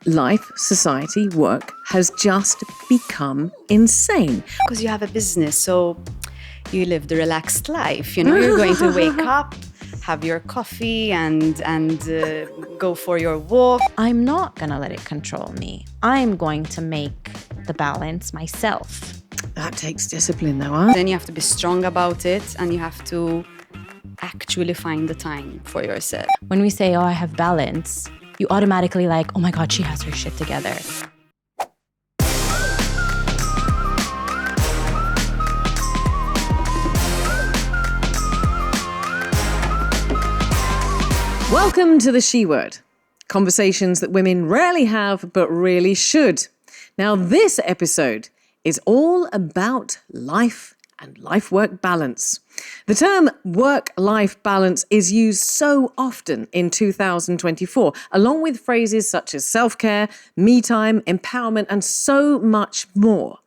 life, society, work has just become insane. Because you have a business, so you live the relaxed life. You know, you're going to wake up, have your coffee and go for your walk. I'm not going to let it control me. I'm going to make the balance myself. That takes discipline though, huh? Then you have to be strong about it and you have to actually find the time for yourself. When we say, oh, I have balance, you automatically like, oh my God, she has her shit together. Welcome to the She Word. Conversations that women rarely have, but really should. Now, this episode is all about life and life-work balance. The term work-life balance is used so often in 2024, along with phrases such as self-care, me time, empowerment, and so much more.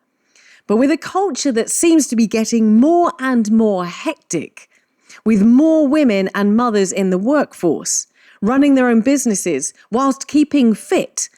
But with a culture that seems to be getting more and more hectic, with more women and mothers in the workforce, running their own businesses whilst keeping fit,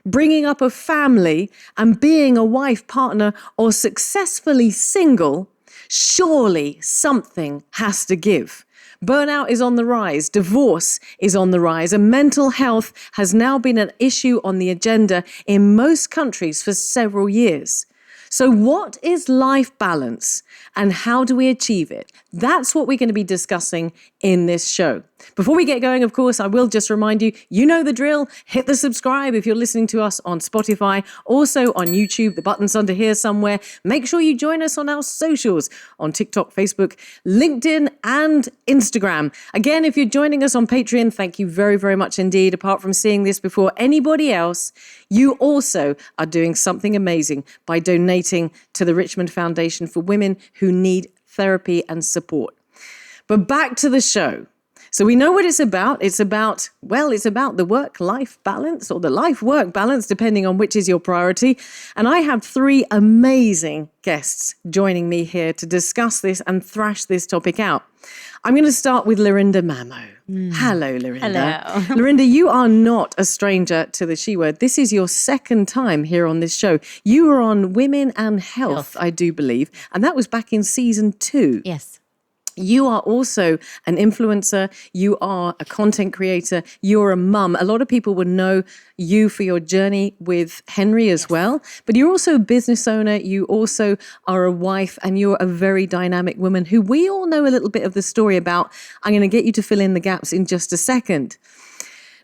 bringing up a family and being a wife, partner, or successfully single, surely something has to give. Burnout is on the rise, divorce is on the rise, and mental health has now been an issue on the agenda in most countries for several years. So what is life balance and how do we achieve it? That's what we're going to be discussing in this show. Before we get going, of course, I will just remind you, you know the drill. Hit the subscribe if you're listening to us on Spotify, also on YouTube, the button's under here somewhere. Make sure you join us on our socials on TikTok, Facebook, LinkedIn, and Instagram. Again, if you're joining us on Patreon, thank you very, very much indeed. Apart from seeing this before anybody else, you also are doing something amazing by donating to the Richmond Foundation for Women who need therapy and support. But back to the show. So we know what it's about. It's about the work-life balance or the life-work balance, depending on which is your priority. And I have three amazing guests joining me here to discuss this and thrash this topic out. I'm going to start with Lorinda Mamo. Hello, Lorinda. Hello. Lorinda, you are not a stranger to the She Word. This is your second time here on this show. You were on Women and Health, I do believe, and that was back in season 2. Yes. You are also an influencer, you are a content creator, you're a mum. A lot of people would know you for your journey with Henry as well, but you're also a business owner, you also are a wife, and you're a very dynamic woman who we all know a little bit of the story about. I'm going to get you to fill in the gaps in just a second.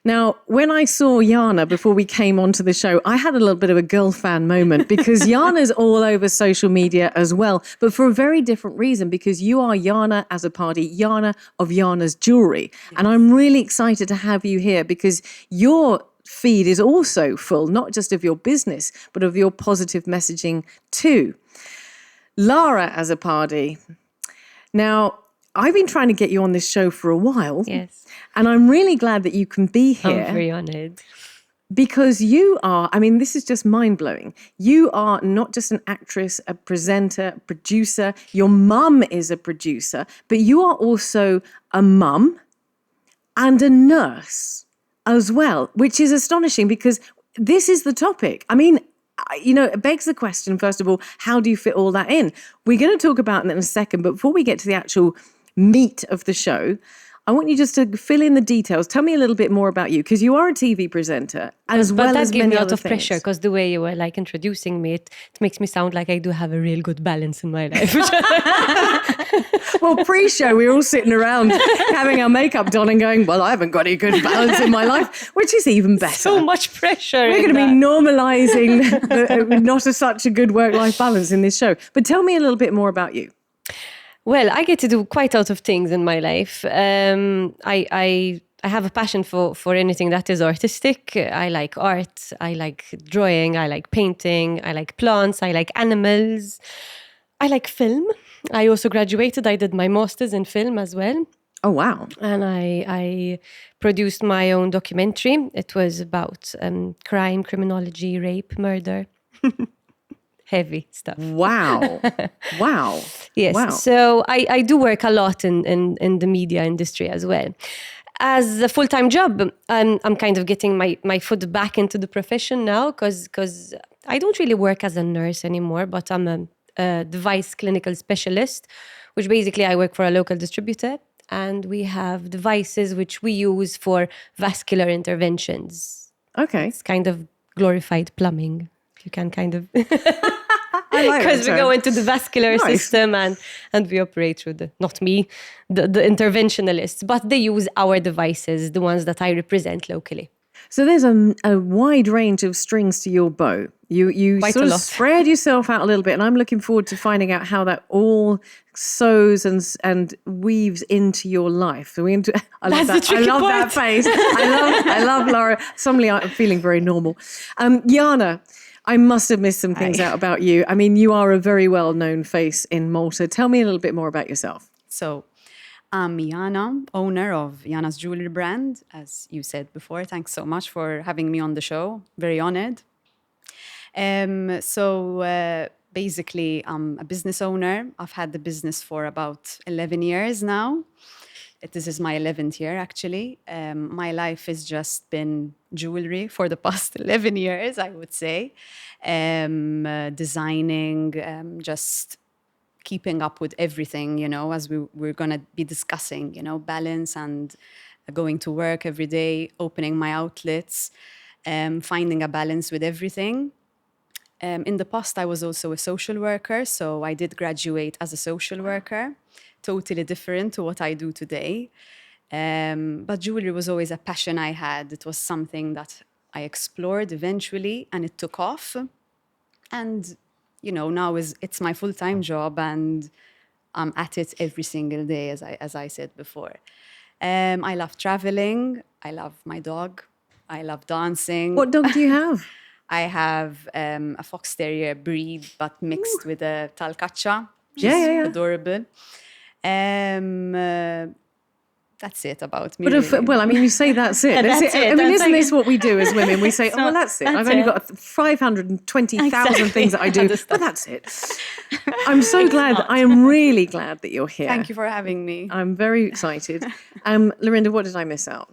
Now, when I saw Yana before we came onto the show, I had a little bit of a girl fan moment because Yana's all over social media as well, but for a very different reason, because you are Yana Azzopardi, Yana of Yana's Jewelery. Yes. And I'm really excited to have you here because your feed is also full, not just of your business, but of your positive messaging too. Lara Azzopardi. Now, I've been trying to get you on this show for a while. Yes. And I'm really glad that you can be here. I'm very honored. Because you are, this is just mind-blowing. You are not just an actress, a presenter, a producer. Your mum is a producer, but you are also a mum and a nurse as well, which is astonishing because this is the topic. It begs the question, first of all, how do you fit all that in? We're going to talk about that in a second, but before we get to the actual meat of the show, I want you just to fill in the details. Tell me a little bit more about you, because you are a TV presenter as well as many other things. But that gave me a lot of pressure, because the way you were introducing me, it makes me sound like I do have a real good balance in my life. Well, pre-show, we were all sitting around having our makeup done and going, well, I haven't got any good balance in my life, which is even better. So much pressure. We're going to be normalizing not such a good work-life balance in this show. But tell me a little bit more about you. Well, I get to do quite a lot of things in my life. I have a passion for anything that is artistic. I like art, I like drawing, I like painting, I like plants, I like animals. I like film. I also graduated. I did my master's in film as well. Oh, wow. And I produced my own documentary. It was about crime, criminology, rape, murder. Heavy stuff. Wow. Wow. Yes. Wow. So I do work a lot in the media industry as well. as a full-time job, I'm kind of getting my foot back into the profession now because I don't really work as a nurse anymore, but I'm a device clinical specialist, which basically I work for a local distributor, and we have devices which we use for vascular interventions. Okay. It's kind of glorified plumbing. You can kind of... I like that Because we term. go into the vascular Nice. system and we operate through not me, the interventionalists, but they use our devices, the ones that I represent locally. So there's a wide range of strings to your bow. You Quite sort a of lot. spread yourself out a little bit, and I'm looking forward to finding out how that all sews and weaves into your life. So I love That's the that. I tricky love that part. face. I love Laura. Suddenly I'm feeling very normal. Yana, I must have missed some things out about you. I mean, you are a very well-known face in Malta. Tell me a little bit more about yourself. So, I'm Yana, owner of Yana's Jewelry brand. As you said before, thanks so much for having me on the show. Very honored. Basically, I'm a business owner. I've had the business for about 11 years now. This is my 11th year, actually. My life has just been jewelry for the past 11 years, I would say. Designing, just keeping up with everything, as we're going to be discussing, balance and going to work every day, opening my outlets, finding a balance with everything. In the past, I was also a social worker, so I did graduate as a social worker, totally different to what I do today. But jewelry was always a passion I had. It was something that I explored eventually, and it took off. And, now it's my full-time job, and I'm at it every single day, as I said before. I love traveling. I love my dog. I love dancing. What dog do you have? I have a fox terrier breed, but mixed with a talcaccia. She's Yeah. adorable. That's it about me. But really. well, I mean, you say that's it. That's it. it. I mean, That's isn't like- this what we do as women? We say, oh, well, that's it. I've That's only it. got 520,000 Exactly. things that I do, but that's it. I'm so glad. I am really glad that you're here. Thank you for having me. I'm very excited. Lorinda, what did I miss out?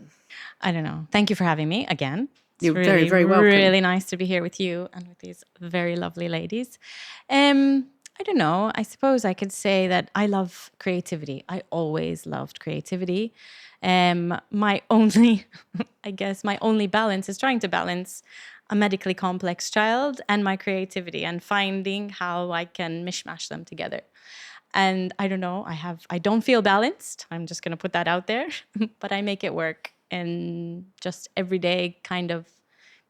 I don't know. Thank you for having me again. It's You're very, very welcome. Really nice to be here with you and with these very lovely ladies. I don't know. I suppose I could say that I love creativity. I always loved creativity. My only balance is trying to balance a medically complex child and my creativity and finding how I can mishmash them together. And I don't know, I don't feel balanced. I'm just going to put that out there, but I make it work. And just every day kind of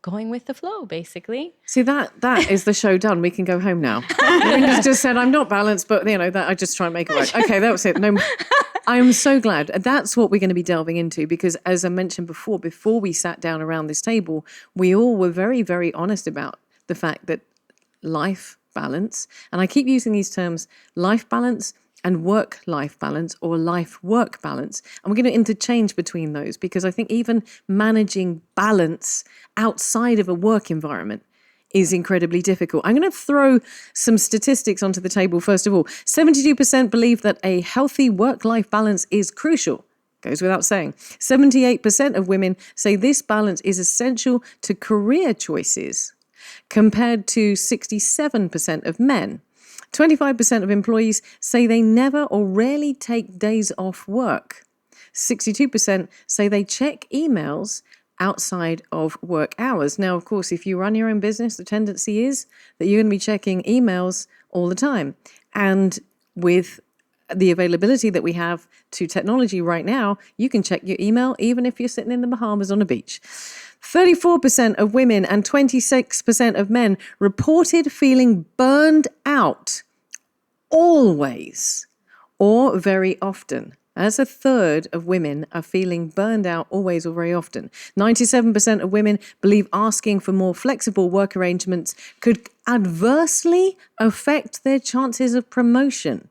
going with the flow, basically. See, that is the show done. We can go home now. Lorinda's just said, I'm not balanced, but, that I just try and make it work. Okay, that was it. No, I am so glad. That's what we're going to be delving into because, as I mentioned before we sat down around this table, we all were very, very honest about the fact that life balance, and I keep using these terms, life balance and work-life balance or life-work balance. And we're going to interchange between those because I think even managing balance outside of a work environment is incredibly difficult. I'm going to throw some statistics onto the table first of all. 72% believe that a healthy work-life balance is crucial. Goes without saying. 78% of women say this balance is essential to career choices, compared to 67% of men. 25% of employees say they never or rarely take days off work. 62% say they check emails outside of work hours. Now, of course, if you run your own business, the tendency is that you're going to be checking emails all the time. And with the availability that we have to technology right now, you can check your email even if you're sitting in the Bahamas on a beach. 34% of women and 26% of men reported feeling burned out always or very often. As a third of women are feeling burned out always or very often. 97% of women believe asking for more flexible work arrangements could adversely affect their chances of promotion.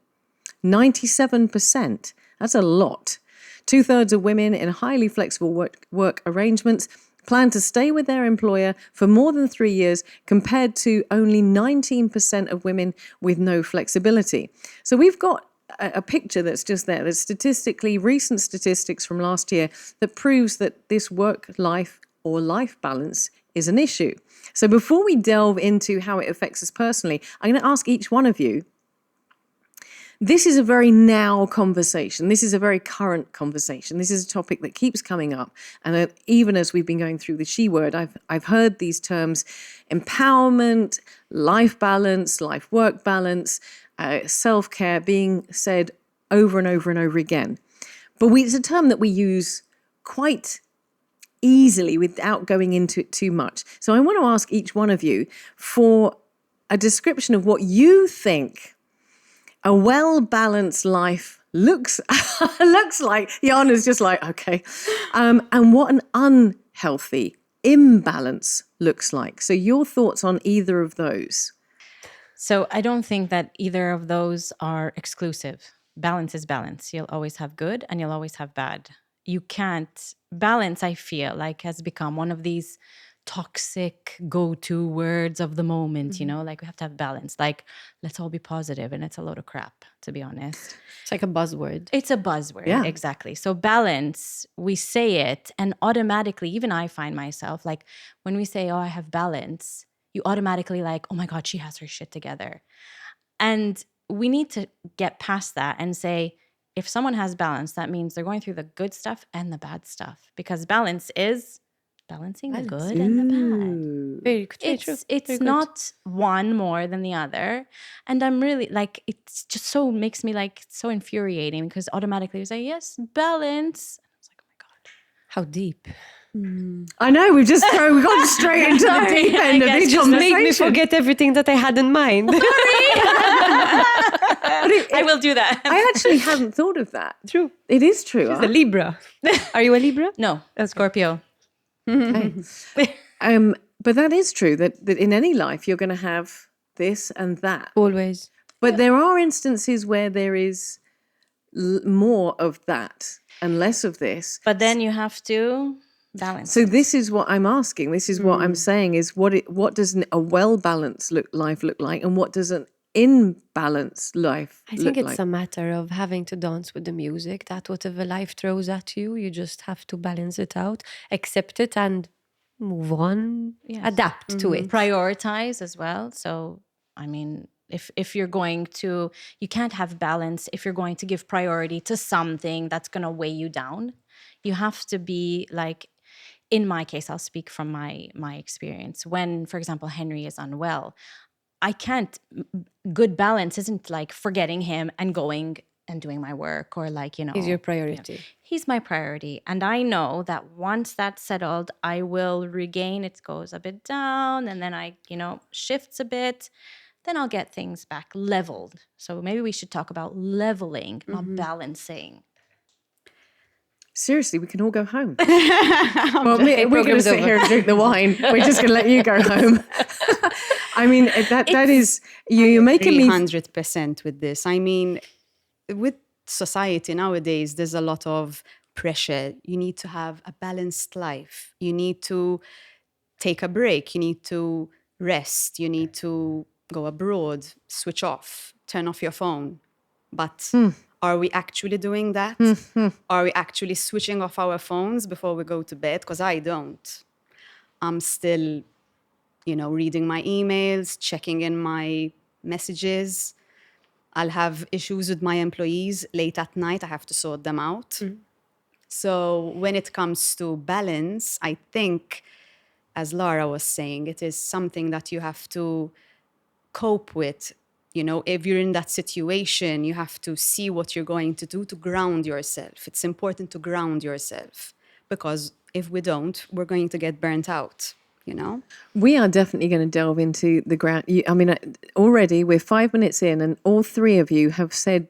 97%. That's a lot. 2/3 of women in highly flexible work arrangements plan to stay with their employer for more than 3 years, compared to only 19% of women with no flexibility. So we've got a picture that's just there. There's statistically, recent statistics from last year that proves that this work-life or life balance is an issue. So before we delve into how it affects us personally, I'm going to ask each one of you, this is a very now conversation. This is a very current conversation. This is a topic that keeps coming up. And even as we've been going through the she word, I've heard these terms: empowerment, life balance, life work balance, self-care being said over and over and over again. But it's a term that we use quite easily without going into it too much. So I want to ask each one of you for a description of what you think a well-balanced life looks like. Yana's just like, okay. And what an unhealthy imbalance looks like. So your thoughts on either of those? So I don't think that either of those are exclusive. Balance is balance. You'll always have good and you'll always have bad. You can't balance, I feel like, has become one of these toxic go-to words of the moment, you know, like we have to have balance, like let's all be positive, and it's a load of crap, to be honest. It's like a buzzword. It's a buzzword, exactly. So balance, we say it, and automatically, even I find myself, like when we say, oh, I have balance, you automatically like, oh my God, she has her shit together. And we need to get past that and say, if someone has balance, that means they're going through the good stuff and the bad stuff, because balance is balancing the good and the bad. Very true. It's not one more than the other. And I'm really like, it's just so makes me like so infuriating, because automatically we say, yes, balance. I was like, oh my God. How deep. I know, we've gone straight into the deep end of this Just conversation. made me forget everything that I had in mind. I will do that. I actually hadn't thought of that. True. It is true. She's a Libra. Are you a Libra? No, a Scorpio. Okay. But that is true, that in any life you're going to have this and that. Always. But there are instances where there is more of that and less of this. But then you have to balance. So this is what I'm asking. This is what I'm saying is what does a well-balanced life look like, and what does an imbalanced life I think look it's like? a matter of having to dance with the music, that whatever life throws at you, you just have to balance it out, accept it, and move on, adapt to it. Prioritize as well. So, I mean, if you're going to, you can't have balance if you're going to give priority to something that's going to weigh you down. You have to be like, in my case, I'll speak from my experience. When, for example, Henry is unwell, I can't, good balance isn't like forgetting him and going and doing my work, or like, you know. Is your priority. You know, he's my priority. And I know that once that's settled, I will regain, it goes a bit down, and then I, you know, shifts a bit, then I'll get things back leveled. So maybe we should talk about leveling, not balancing. Seriously, we can all go home. Well, we're going to sit here and drink the wine. We're just going to let you go home. I mean, that is, you're making me... 100% with this. I mean, with society nowadays, there's a lot of pressure. You need to have a balanced life. You need to take a break. You need to rest. You need to go abroad, switch off, turn off your phone. But are we actually doing that? Are we actually switching off our phones before we go to bed? Because I don't. I'm still, you know, reading my emails, checking in my messages. I'll have issues with my employees late at night. I have to sort them out. So when it comes to balance, I think, as Lara was saying, it is something that you have to cope with. You know, if you're in that situation, you have to see what you're going to do to ground yourself. It's important to ground yourself, because if we don't, we're going to get burnt out, you know? We are definitely going to delve into the ground. I mean, already we're 5 minutes in, and all three of you have said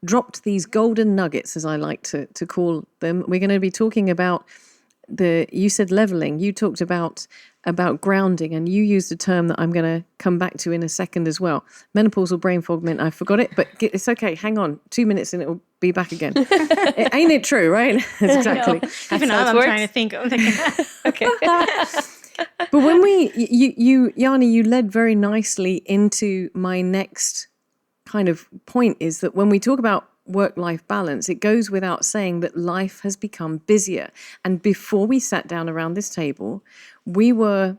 dropped these golden nuggets, as I like to call them. We're going to be talking about you said leveling, you talked about grounding, and you used a term that I'm going to come back to in a second as well. Menopausal brain fog meant I forgot it, but it's okay. Hang on, 2 minutes and it will be back again. Ain't it true, right? Exactly. Even now I'm trying to think. I'm thinking, Okay. But when you Yana, you led very nicely into my next kind of point is that when we talk about work-life balance, it goes without saying that life has become busier. And before we sat down around this table, we were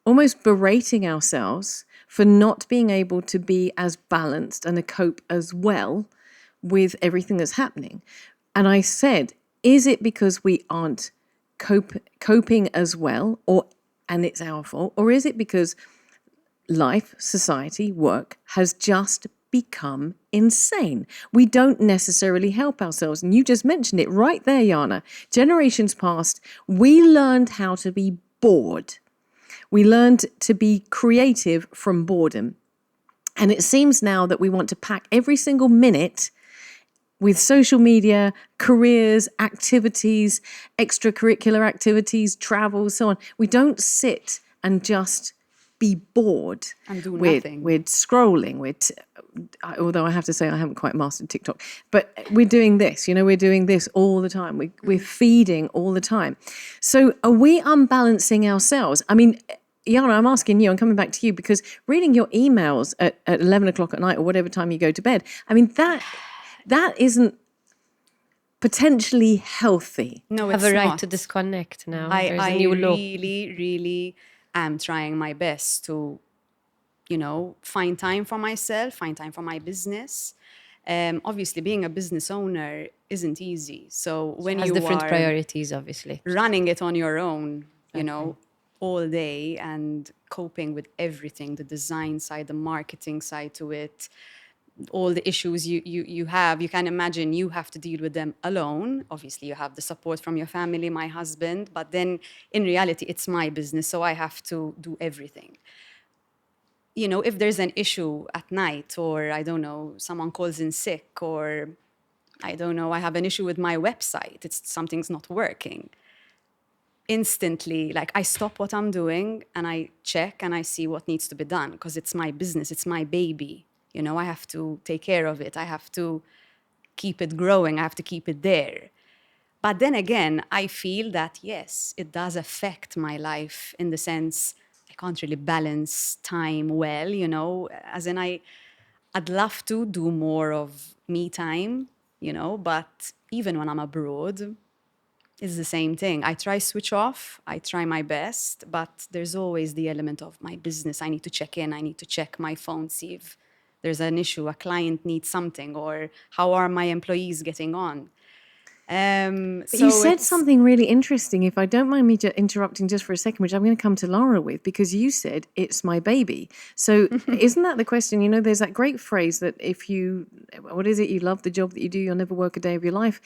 almost berating ourselves for not being able to be as balanced and cope as well with everything that's happening. And I said, is it because we aren't coping as well, and it's our fault, or is it because life, society, work has just become insane? We don't necessarily help ourselves. And you just mentioned it right there, Yana. Generations past, we learned how to be bored. We learned to be creative from boredom. And it seems now that we want to pack every single minute with social media, careers, activities, extracurricular activities, travel, so on. We don't sit and just be bored. And do nothing. We're scrolling. Although I have to say I haven't quite mastered TikTok. But we're doing this. We're doing this all the time. We're feeding all the time. So are we unbalancing ourselves? I mean, Yana, I'm asking you, I'm coming back to you, because reading your emails at 11 o'clock at night or whatever time you go to bed, I mean, that isn't potentially healthy. No, Have it's a right not. to disconnect now. I a new law. really am trying my best to, find time for myself, find time for my business. Obviously, being a business owner isn't easy. So when Has you different are priorities, obviously. running it on your own, all day and coping with everything, the design side, the marketing side to it, all the issues you have, you can imagine you have to deal with them alone. Obviously, you have the support from your family, my husband, but then in reality, it's my business, so I have to do everything. If there's an issue at night, or I don't know, someone calls in sick, or I don't know, I have an issue with my website, something's not working. Instantly, like, I stop what I'm doing and I check and I see what needs to be done, because it's my business, it's my baby. I have to take care of it. I have to keep it growing. I have to keep it there. But then again, I feel that, yes, it does affect my life in the sense I can't really balance time well, as in I'd love to do more of me time, but even when I'm abroad, it's the same thing. I try switch off, I try my best, but there's always the element of my business. I need to check in, I need to check my phone, see if there's an issue, a client needs something, or how are my employees getting on. But you said something really interesting, if I don't mind me interrupting just for a second, which I'm going to come to Lara with, because you said, it's my baby. So isn't that the question? There's that great phrase that you love the job that you do, you'll never work a day of your life.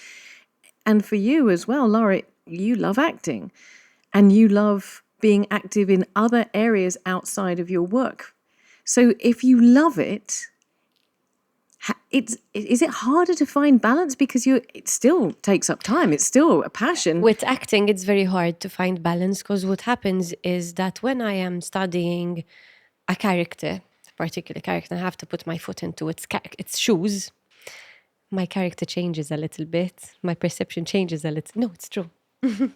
And for you as well, Lara, you love acting and you love being active in other areas outside of your work. So if you love it, is it harder to find balance because it still takes up time? It's still a passion. With acting, it's very hard to find balance, because what happens is that when I am studying a character, a particular character, I have to put my foot into its shoes. My character changes a little bit. My perception changes a little. No, it's true.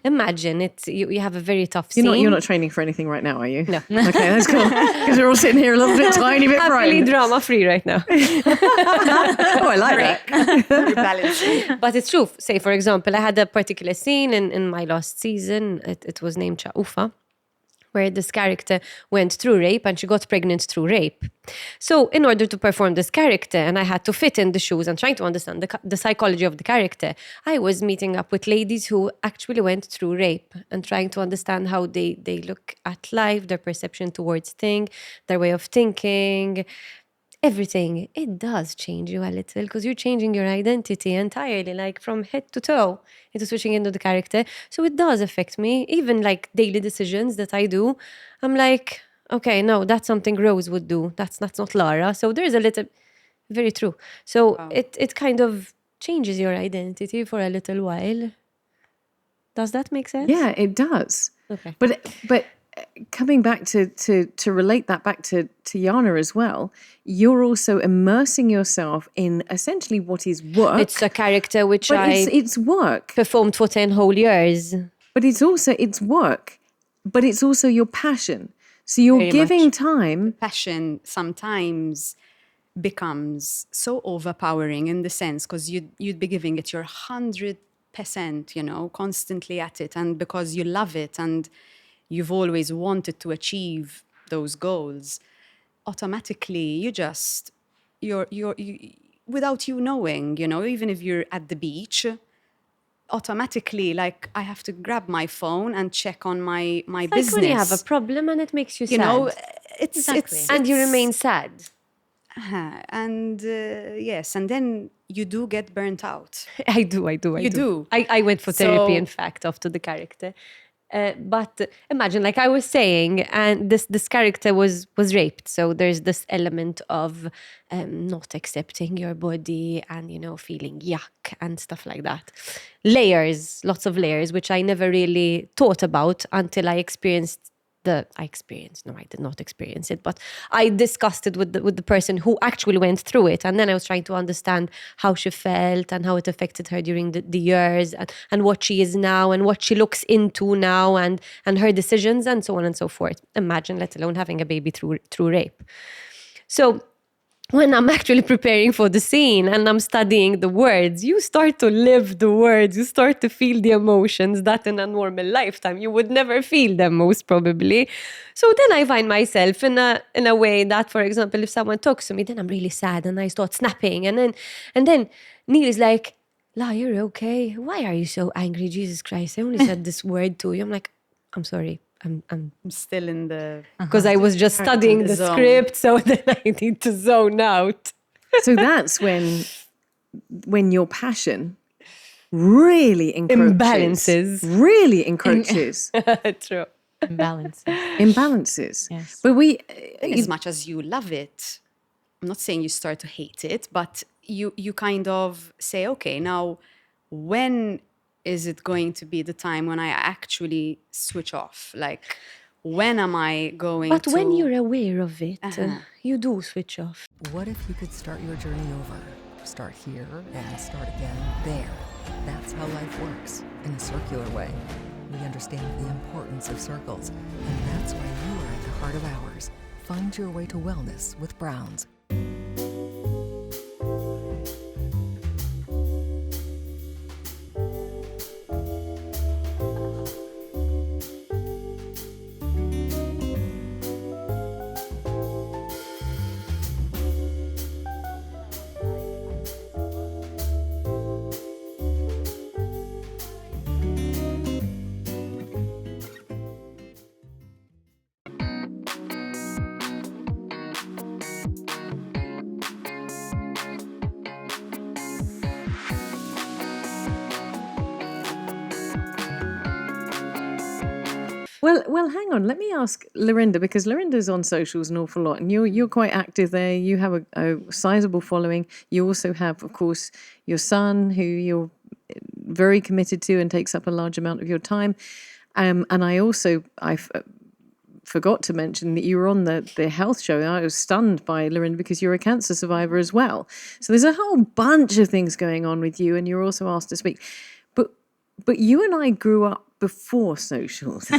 Imagine you have a very tough scene. You're not training for anything right now, are you? No. Okay, that's cool. Because we're all sitting here a little bit tiny bit Happily frightened. drama-free right now. Oh, I like that. You're balancing. But it's true. Say, for example, I had a particular scene in my last season. It was named Chaufa, where this character went through rape and she got pregnant through rape. So in order to perform this character, and I had to fit in the shoes and trying to understand the psychology of the character, I was meeting up with ladies who actually went through rape and trying to understand how they look at life, their perception towards things, their way of thinking, everything. It does change you a little, because you're changing your identity entirely, like from head to toe, into switching into the character. So it does affect me. Even like daily decisions that I do, I'm like, okay, no, that's something Rose would do. That's not Lara. So there's a little, very true. So Wow. it kind of changes your identity for a little while. Does that make sense? Yeah, it does. Okay. But coming back to relate that back to Yana as well, you're also immersing yourself in essentially what is work. It's a character which but it's work. performed for 10 whole years. But it's work. But it's also your passion. So you're Very giving much. time. Passion sometimes becomes so overpowering in the sense because you'd be giving it your 100%, you know, constantly at it, and because you love it and you've always wanted to achieve those goals, automatically you without you knowing, you know, even if you're at the beach, automatically, like, I have to grab my phone and check on my Like business. when you have a problem and it makes you sad. You know, it's Exactly. and you it's- remain sad. and yes, and then you do get burnt out. I do. You do. I went for therapy, So- in fact, after the character. But imagine, like I was saying, and this character was raped. So there's this element of not accepting your body and, you know, feeling yuck and stuff like that. Layers, lots of layers, which I never really thought about until I no, I did not experience it, but I discussed it with the person who actually went through it. And then I was trying to understand how she felt and how it affected her during the years, and what she is now and what she looks into now, and her decisions and so on and so forth. Imagine, let alone having a baby through rape. So when I'm actually preparing for the scene and I'm studying the words, you start to live the words, you start to feel the emotions that in a normal lifetime you would never feel them, most probably. So then I find myself in a way that, for example, if someone talks to me, then I'm really sad and I start snapping. And then Neil is like, La, you're okay. Why are you so angry? Jesus Christ, I only said this word to you. I'm like, I'm sorry. I'm Still in the because I was just studying the zone. script, so then I need to zone out. So that's when your passion really encroaches. Imbalances. Really encroaches. True. Imbalance. Imbalances. Yes. But as much as you love it, I'm not saying you start to hate it, but you kind of say, okay, now when is it going to be the time when I actually switch off? Like, when am I going But to... when you're aware of it, you do switch off. What if you could start your journey over? Start here and start again there. That's how life works, in a circular way. We understand the importance of circles, and that's why you are at the heart of ours. Find your way to wellness with Browns. Well, hang on. Let me ask Lorinda, because Lorinda's on socials an awful lot, and you're quite active there. You have a sizable following. You also have, of course, your son, who you're very committed to and takes up a large amount of your time. And I forgot to mention that you were on the health show. I was stunned by Lorinda because you're a cancer survivor as well. So there's a whole bunch of things going on with you, and you're also asked to speak. But you and I grew up before socials.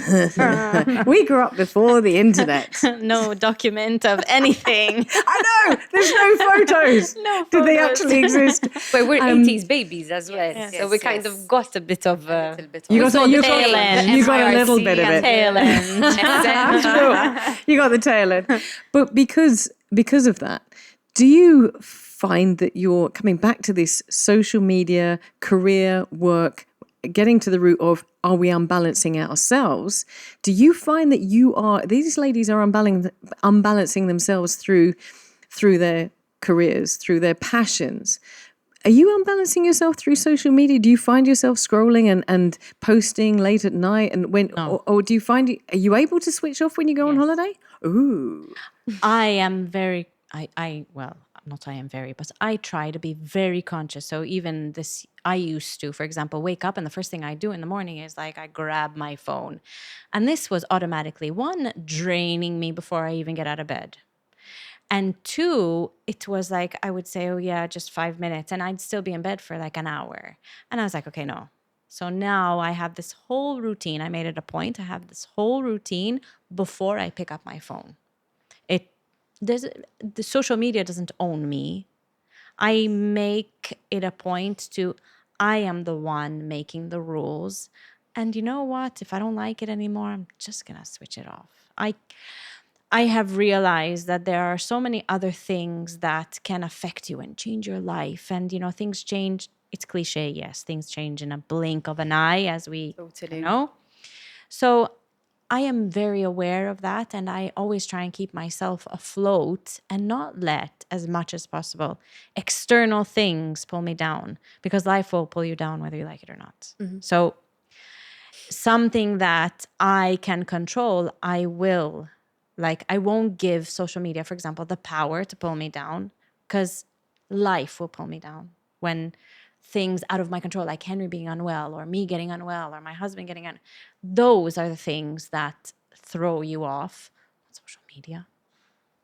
We grew up before the internet. No document of anything. I know, there's no photos. No Did they photos. actually exist? But we're 80s babies as well. yes, So we yes, kind yes. of got a bit of... little bit You of- got, you tail got, end. you got a little bit of it. Tail end. You got the tail end. But because of that, do you find that you're coming back to this social media, career, work, getting to the root of, are we unbalancing ourselves? Do you find that these ladies are unbalancing themselves through their careers, through their passions? Are you unbalancing yourself through social media? Do you find yourself scrolling and posting late at night? And or do you find, are you able to switch off when you go on holiday? Ooh. I am very, not I am very, but I try to be very conscious. So even this, I used to, for example, wake up and the first thing I do in the morning is like I grab my phone. And this was automatically, one, draining me before I even get out of bed. And two, it was like, I would say, oh yeah, just 5 minutes. And I'd still be in bed for like an hour. And I was like, okay, no. So now I have this whole routine. I made it a point. I have this whole routine before I pick up my phone. the social media doesn't own me. I make it a point to, I am the one making the rules. And you know what? If I don't like it anymore, I'm just going to switch it off. I have realized that there are so many other things that can affect you and change your life. And, things change. It's cliche, yes. Things change in a blink of an eye, as we know. So I am very aware of that. And I always try and keep myself afloat and not let, as much as possible, external things pull me down. Because life will pull you down whether you like it or not. So something that I can control, I will. Like, I won't give social media, for example, the power to pull me down, because life will pull me down when things out of my control, like Henry being unwell or me getting unwell or my husband getting unwell, those are the things that throw you off on social media.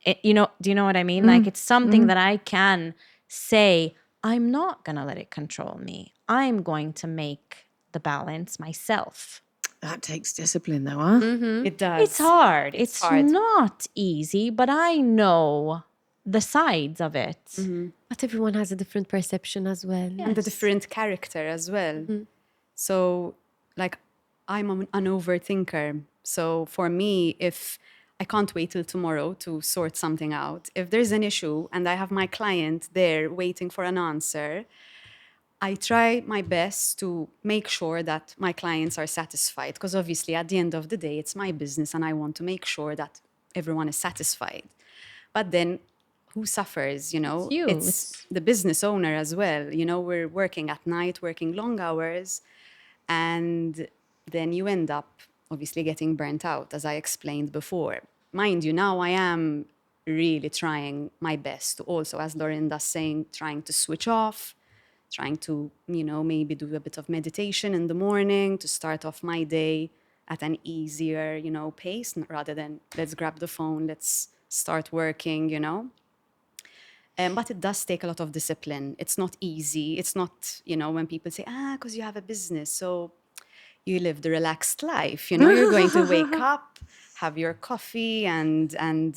Do you know what I mean? Like, it's something that I can say, I'm not going to let it control me. I'm going to make the balance myself. That takes discipline, though, huh? It does. It's hard. It's hard. not easy, but I know the sides of it. But everyone has a different perception as well. And a different character as well. So, like, I'm an overthinker. So for me, if I can't wait till tomorrow to sort something out, if there's an issue and I have my client there waiting for an answer, I try my best to make sure that my clients are satisfied, because obviously at the end of the day, it's my business and I want to make sure that everyone is satisfied. But then who suffers, It's you. It's the business owner as well. We're working at night, working long hours, and then you end up obviously getting burnt out, as I explained before. Mind you, now I am really trying my best to also, as Lorinda's saying, trying to switch off, trying to, maybe do a bit of meditation in the morning to start off my day at an easier, pace, rather than let's grab the phone, let's start working, But it does take a lot of discipline. It's not easy. It's not, when people say, because you have a business, so you live the relaxed life. You're going to wake up, have your coffee, and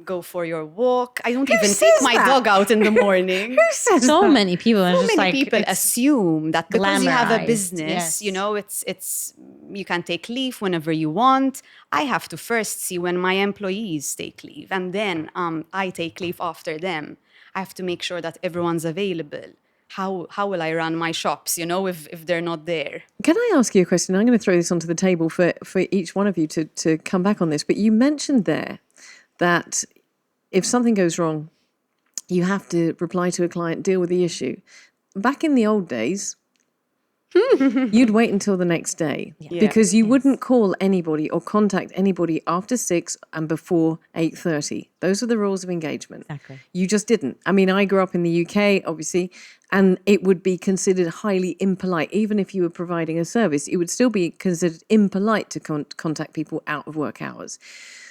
go for your walk. I don't even take my dog out in the morning. So many people are So just many like, people assume that because you have a glamorized, business, yes. it's you can take leave whenever you want. I have to first see when my employees take leave, and then I take leave after them. I have to make sure that everyone's available. How will I run my shops, if they're not there? Can I ask you a question? I'm going to throw this onto the table for each one of you to come back on this. But you mentioned there that if something goes wrong, you have to reply to a client, deal with the issue. Back in the old days, you'd wait until the next day because you wouldn't call anybody or contact anybody after 6 and before 8:30. Those are the rules of engagement. Exactly. You just didn't. I mean, I grew up in the UK, obviously, and it would be considered highly impolite. Even if you were providing a service, it would still be considered impolite to contact people out of work hours.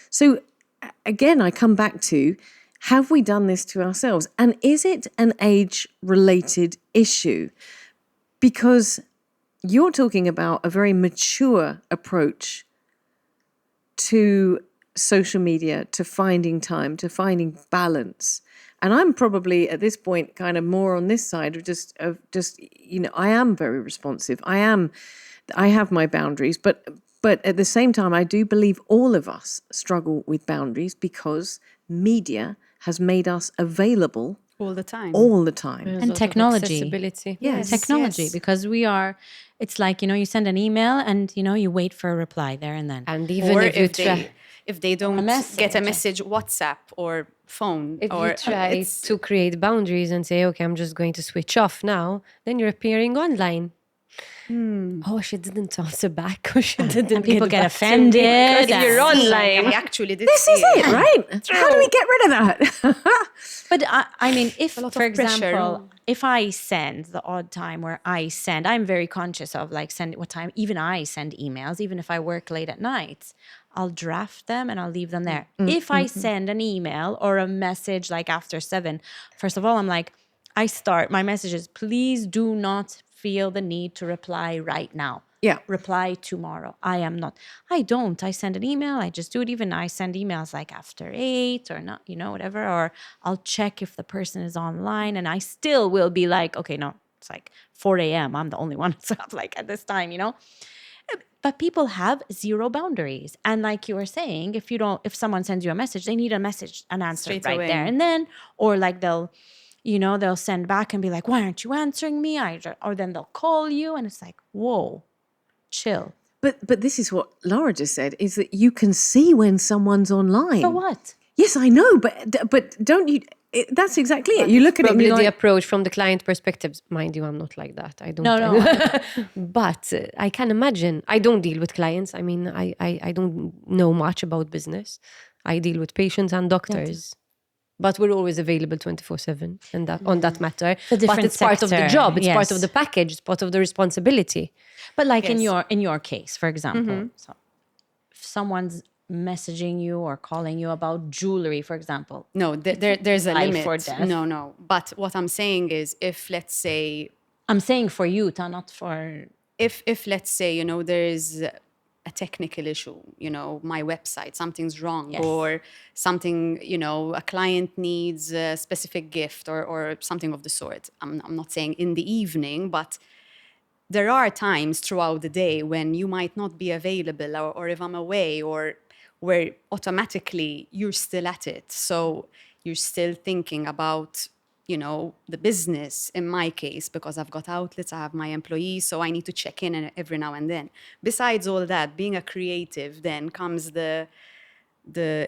So again, I come back to, have we done this to ourselves? And is it an age-related issue? Because you're talking about a very mature approach to social media, to finding time, to finding balance. And I'm probably at this point kind of more on this side of just I am very responsive. I have my boundaries, but at the same time, I do believe all of us struggle with boundaries because media has made us available all the time. And technology. Accessibility. Technology, because it's like, you send an email and, you wait for a reply there and then. And even Or if they don't get a message, WhatsApp or phone. If you try to create boundaries and say, okay, I'm just going to switch off now, then you're appearing online. Oh, she didn't answer back. Or she didn't. And people get back to me offended. because you're online. We actually did This is it, right? How do we get rid of that? But I mean, if, lot for of pressure. example, if I send the odd time where I'm very conscious of like what time, even I send emails, even if I work late at night, I'll draft them and I'll leave them there. If I send an email or a message like after 7, first of all, I'm like, I start my messages, please do not feel the need to reply right now. reply tomorrow. I am not. I don't. I send an email. I just do it. Even I send emails like after 8 or not, whatever. Or I'll check if the person is online, and I still will be like, okay, no, it's like 4 a.m. I'm the only one who's up like at this time, But people have zero boundaries. And like you were saying, if someone sends you a message, they need an answer Straight right away. there and then. Or like they'll send back and be like, why aren't you answering me? Or then they'll call you, and it's like, whoa, chill. But this is what Lara just said, is that you can see when someone's online. So what? Yes, I know, but don't you... that's exactly it. You look at it and Probably you're the like, approach from the client perspective. Mind you, I'm not like that. I don't. No. But I can imagine. I don't deal with clients. I mean, I don't know much about business. I deal with patients and doctors. But we're always available 24/7, and on that matter. But it's part of the job. It's part of the package. It's part of the responsibility. But like in your case, for example, so if someone's messaging you or calling you about jewelry, for example. No, there's a life limit. or death. No. But what I'm saying is, if let's say, I'm saying for you, not for... if let's say, there is a technical issue, my website, something's wrong, or something, a client needs a specific gift or something of the sort. I'm not saying in the evening, but there are times throughout the day when you might not be available, or if I'm away, or where automatically you're still at it. So you're still thinking about, the business in my case, because I've got outlets, I have my employees, so I need to check in every now and then. Besides all that, being a creative, then comes the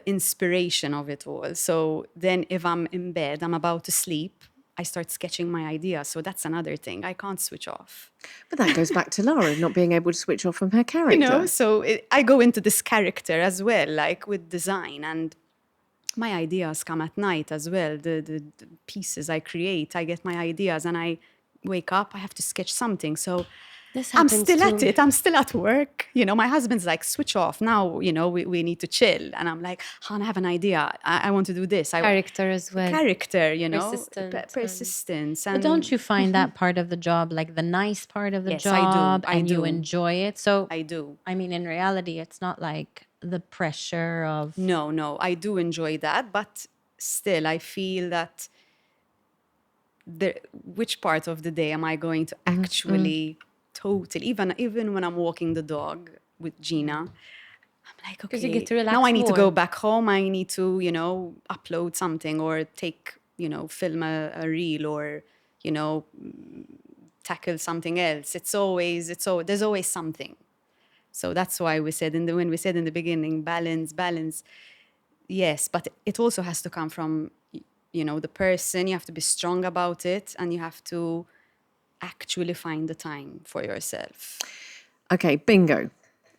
inspiration of it all. So then if I'm in bed, I'm about to sleep, I start sketching my ideas. So that's another thing. I can't switch off. but that goes back to Lara not being able to switch off from her character. So I go into this character as well, like with design, and my ideas come at night as well. The pieces I create, I get my ideas and I wake up, I have to sketch something. So I'm still at it. I'm still at work. My husband's like, switch off now. We need to chill. And I'm like, Han, I have an idea. I want to do this. Character as well. Character, Persistence. And But don't you find that part of the job, like the nice part of the Yes, I do. job, I and you do. enjoy it? So I do. I mean, in reality, it's not like the pressure of... No, I do enjoy that, but still, I feel that which part of the day am I going to actually totally, even when I'm walking the dog with Gina, I'm like, okay, you get to relax now I need to go more. back home, I need to, upload something or take, film a reel or, tackle something else. There's always something. So that's why when we said in the beginning, balance, yes, but it also has to come from, the person. You have to be strong about it, and you have to actually find the time for yourself. Okay, bingo.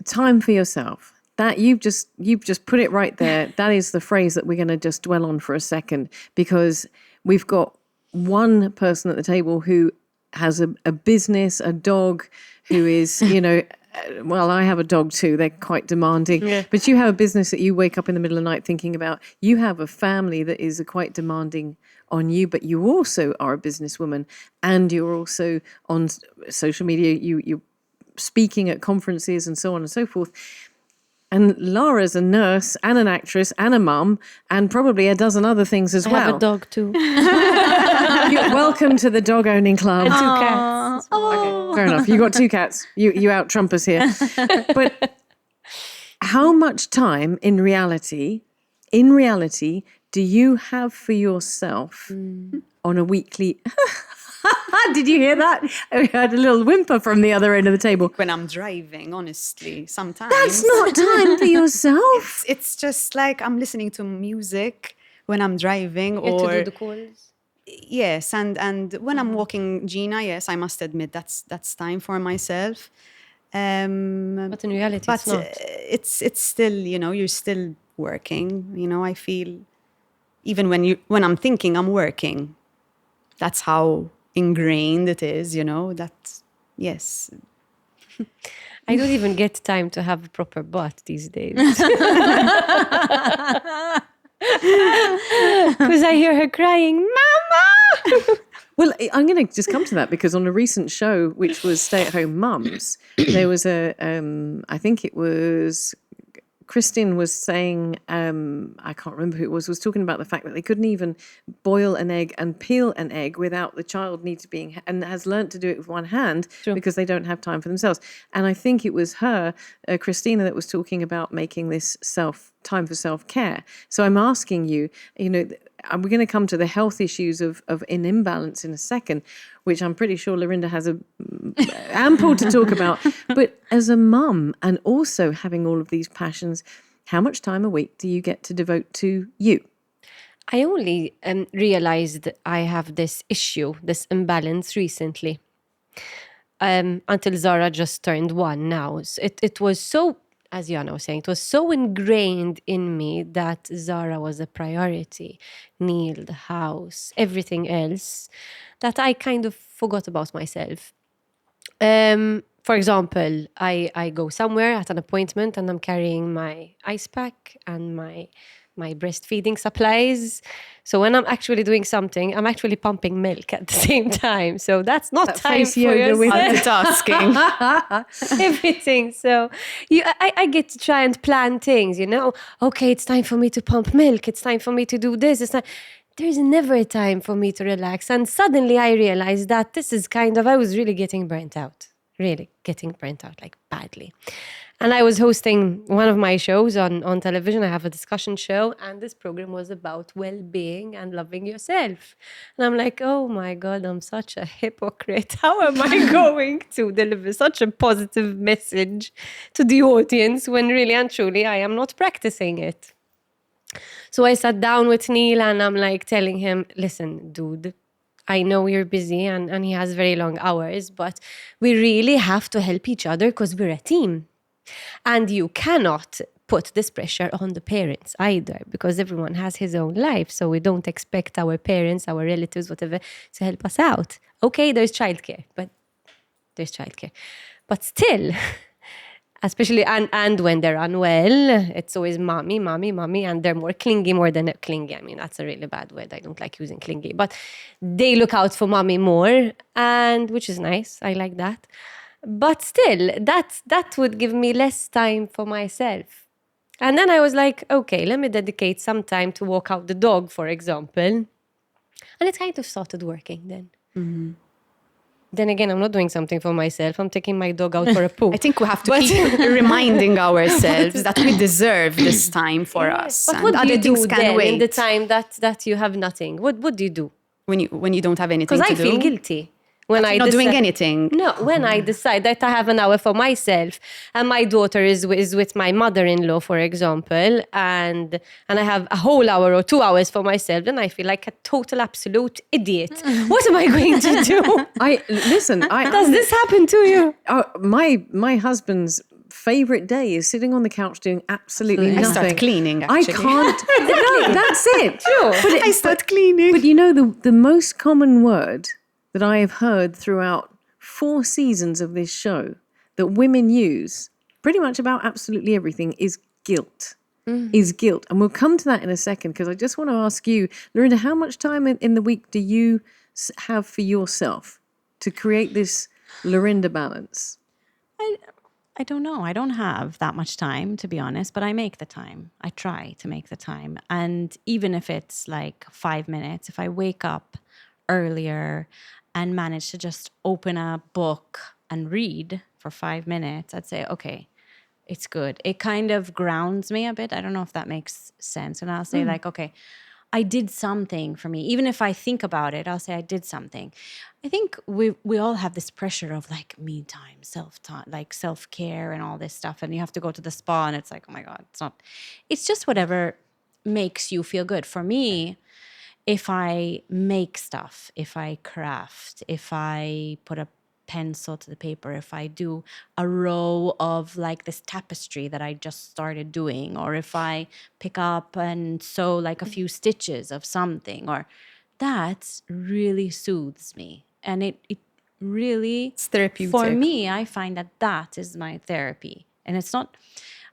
Time for yourself. That you've just put it right there. That is the phrase that we're going to just dwell on for a second, because we've got one person at the table who has a business, a dog, who is, well, I have a dog too. They're quite demanding. Yeah. But you have a business that you wake up in the middle of the night thinking about. You have a family that is quite demanding on you, but you also are a businesswoman, and you're also on social media. You're speaking at conferences and so on and so forth. And Lara's a nurse and an actress and a mum and probably a dozen other things as well. I have a dog too. Welcome to the dog owning club. And 2 cats. Okay, fair enough. You got 2 cats. You out trump us here. But how much time in reality, do you have for yourself on a weekly? Did you hear that? I heard a little whimper from the other end of the table. When I'm driving, honestly, sometimes. That's not time for yourself. It's just like I'm listening to music when I'm driving, You get or to do the calls. yes, and when I'm walking Gina, yes, I must admit that's time for myself. But in reality, it's not. It's still, you're still working. I feel even when I'm thinking I'm working, that's how ingrained it is. That yes. I don't even get time to have a proper butt these days. Because I hear her crying, Mama! Well, I'm going to just come to that because on a recent show, which was Stay at Home Mums, there was I think it was Christine was saying, I can't remember who it was talking about the fact that they couldn't even boil an egg and peel an egg without the child needs to be, and has learnt to do it with one hand because they don't have time for themselves. And I think it was her, Christina, that was talking about making this time for self-care. So I'm asking you, we're going to come to the health issues of an imbalance in a second, which I'm pretty sure Lorinda has ample to talk about. But as a mum and also having all of these passions, how much time a week do you get to devote to you? I only realized I have this issue, this imbalance recently. Until Zara just turned 1 now. So it was so, as Yana was saying, it was so ingrained in me that Zara was a priority. Neil, the house, everything else, that I kind of forgot about myself. For example, I go somewhere at an appointment and I'm carrying my ice pack and my breastfeeding supplies. So when I'm actually doing something, I'm actually pumping milk at the same time. So that's not that time for yourself. Multitasking. Everything. So I get to try and plan things, Okay, it's time for me to pump milk. It's time for me to do this. There's never a time for me to relax. And suddenly I realized that this is I was really getting burnt out. Really getting burnt out, like badly. And I was hosting one of my shows on television. I have a discussion show, and this program was about well-being and loving yourself. And I'm like, oh my God, I'm such a hypocrite. How am I going to deliver such a positive message to the audience when really and truly I am not practicing it? So I sat down with Neil and I'm like telling him, listen, dude, I know you're busy and he has very long hours, but we really have to help each other because we're a team. And you cannot put this pressure on the parents either, because everyone has his own life. So we don't expect our parents, our relatives, whatever, to help us out. Okay, there's childcare, but still, especially, and when they're unwell, it's always mommy, and they're more clingy more than clingy. I mean, that's a really bad word. I don't like using clingy, but they look out for mommy more, and which is nice. I like that. But still, that would give me less time for myself. And then I was like, okay, let me dedicate some time to walk out the dog, for example. And it kind of started working then. Mm-hmm. Then again, I'm not doing something for myself. I'm taking my dog out for a poo. I think we have to keep reminding ourselves that we deserve this time for us. But what do you do then in the time that you have nothing? What do you do? When you don't have anything to do? Because I feel guilty. When I'm not doing anything. No, when I decide that I have an hour for myself and my daughter is with my mother-in-law, for example, and I have a whole hour or 2 hours for myself, then I feel like a total absolute idiot. What am I going to do? Does this happen to you? My husband's favorite day is sitting on the couch doing absolutely nothing. I start cleaning, actually. I can't. No, that's it. Sure. But I start cleaning. But the most common word that I have heard throughout 4 seasons of this show that women use pretty much about absolutely everything is guilt. Is guilt. And we'll come to that in a second, because I just want to ask you, Lorinda, how much time in the week do you have for yourself to create this Lorinda balance? I don't know. I don't have that much time, to be honest, but I make the time. I try to make the time. And even if it's like 5 minutes, if I wake up earlier and manage to just open a book and read for 5 minutes, I'd say, okay, it's good. It kind of grounds me a bit. I don't know if that makes sense. And I'll say like, okay, I did something for me. Even if I think about it, I'll say I did something. I think we all have this pressure of like me time, self-time, like self-care and all this stuff. And you have to go to the spa and it's like, oh my God, it's just whatever makes you feel good. For me, if I make stuff, if I craft, if I put a pencil to the paper, if I do a row of like this tapestry that I just started doing, or if I pick up and sew like a few stitches of something, or that really soothes me. And it really, it's therapeutic. For me, I find that is my therapy. And it's not,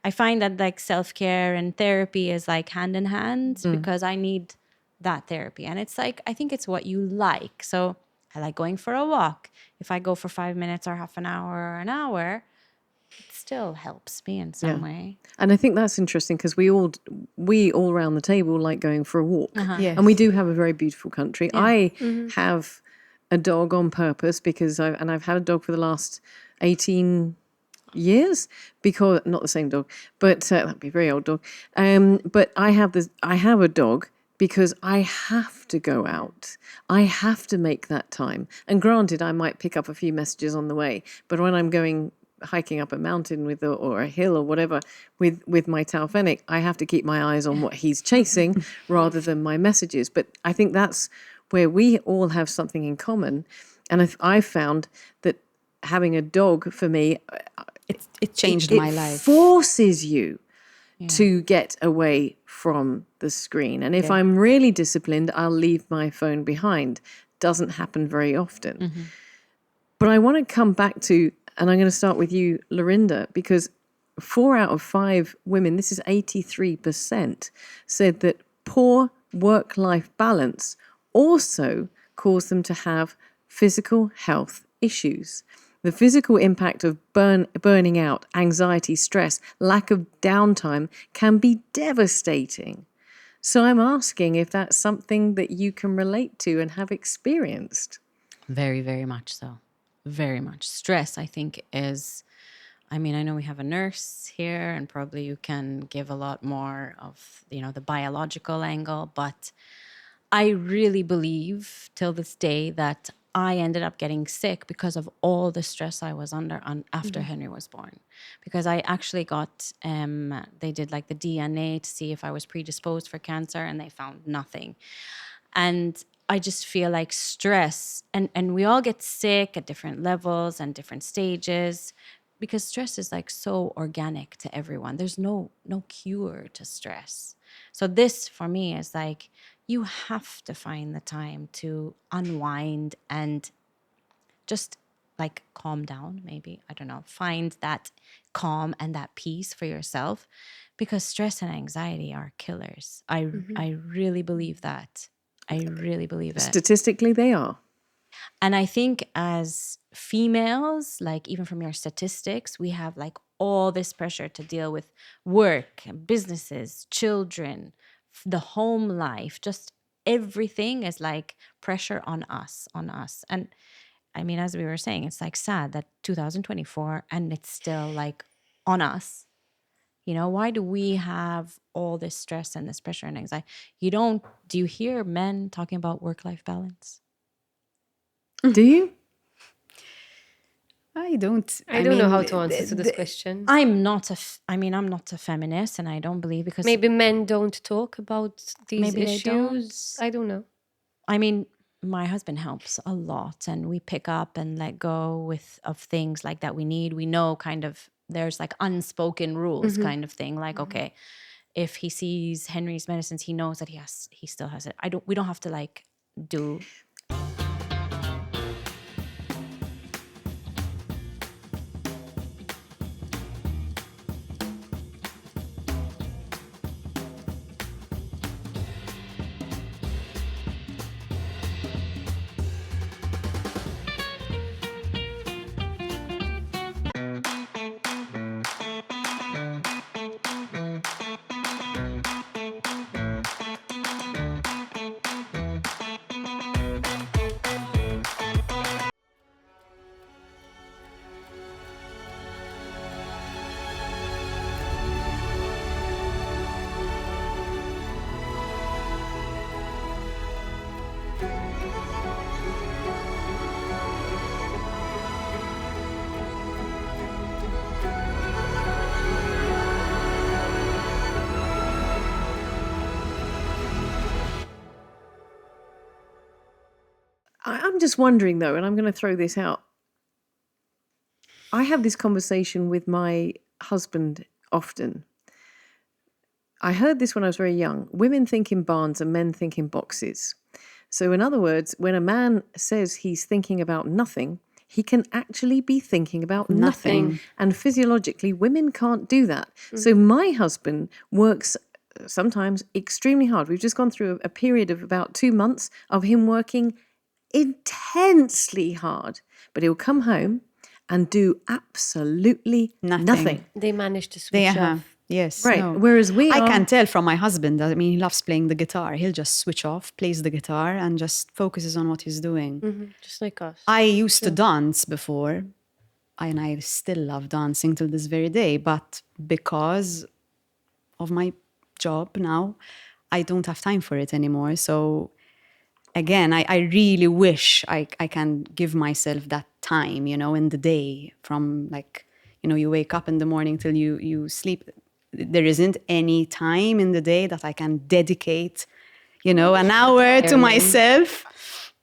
I find that like self-care and therapy is like hand in hand, because I need that therapy. And it's like, I think it's what you like. So I like going for a walk. If I go for 5 minutes or half an hour or an hour, it still helps me in some way. And I think that's interesting because we all around the table like going for a walk. Yes. And we do have a very beautiful country. I have a dog on purpose because I've had a dog for the last 18 years, because not the same dog, but that'd be a very old dog. But I have a dog because I have to go out. I have to make that time. And granted, I might pick up a few messages on the way, but when I'm going hiking up a mountain or a hill or whatever with my Tau Fennec, I have to keep my eyes on what he's chasing rather than my messages. But I think that's where we all have something in common. And I've found that having a dog for me, It changed my life. It forces you to get away from the screen. And if I'm really disciplined, I'll leave my phone behind. Doesn't happen very often. But I want to come back to, and I'm going to start with you, Lorinda, because 4 out of 5 women, this is 83%, said that poor work-life balance also caused them to have physical health issues. The physical impact of burning out, anxiety, stress, lack of downtime can be devastating. So I'm asking if that's something that you can relate to and have experienced. Very, very much so. Very much. Stress, I think, is, I mean, I know we have a nurse here and probably you can give a lot more of, the biological angle, but I really believe till this day that I ended up getting sick because of all the stress I was under after Henry was born. Because I actually got, they did like the DNA to see if I was predisposed for cancer and they found nothing. And I just feel like stress, and we all get sick at different levels and different stages, because stress is like so organic to everyone. There's no cure to stress. So this for me is like, you have to find the time to unwind and just like calm down, maybe. I don't know. Find that calm and that peace for yourself, because stress and anxiety are killers. I really believe that. I really believe it. Statistically, they are. And I think as females, like even from your statistics, we have like all this pressure to deal with work, businesses, children, the home life, just everything is like pressure on us. And I mean, as we were saying, it's like sad that 2024 and it's still like on us. Why do we have all this stress and this pressure and anxiety? Do you hear men talking about work-life balance? Do you? I don't know how to answer to this question. I'm not a feminist, and I don't believe, because Maybe men don't talk about these Maybe they issues. I don't know. I mean, my husband helps a lot, and we pick up and let go of things like that we need. We know kind of there's like unspoken rules kind of thing. Like, okay, if he sees Henry's medicines, he knows that he still has it. We don't have to like do. I'm just wondering, though, and I'm going to throw this out. I have this conversation with my husband often. I heard this when I was very young. Women think in barns and men think in boxes. So in other words, when a man says he's thinking about nothing, he can actually be thinking about nothing. And physiologically, women can't do that. So my husband works sometimes extremely hard. We've just gone through a period of about 2 months of him working intensely hard, but he'll come home and do absolutely nothing. They managed to switch off. Yes. Right. No. Whereas we I are... can tell from my husband. I mean, he loves playing the guitar. He'll just switch off, plays the guitar, and just focuses on what he's doing. Just like us. I used to dance before, and I still love dancing till this very day. But because of my job now, I don't have time for it anymore. So again, I really wish I can give myself that time, in the day from like, you wake up in the morning till you sleep. There isn't any time in the day that I can dedicate, an hour to myself.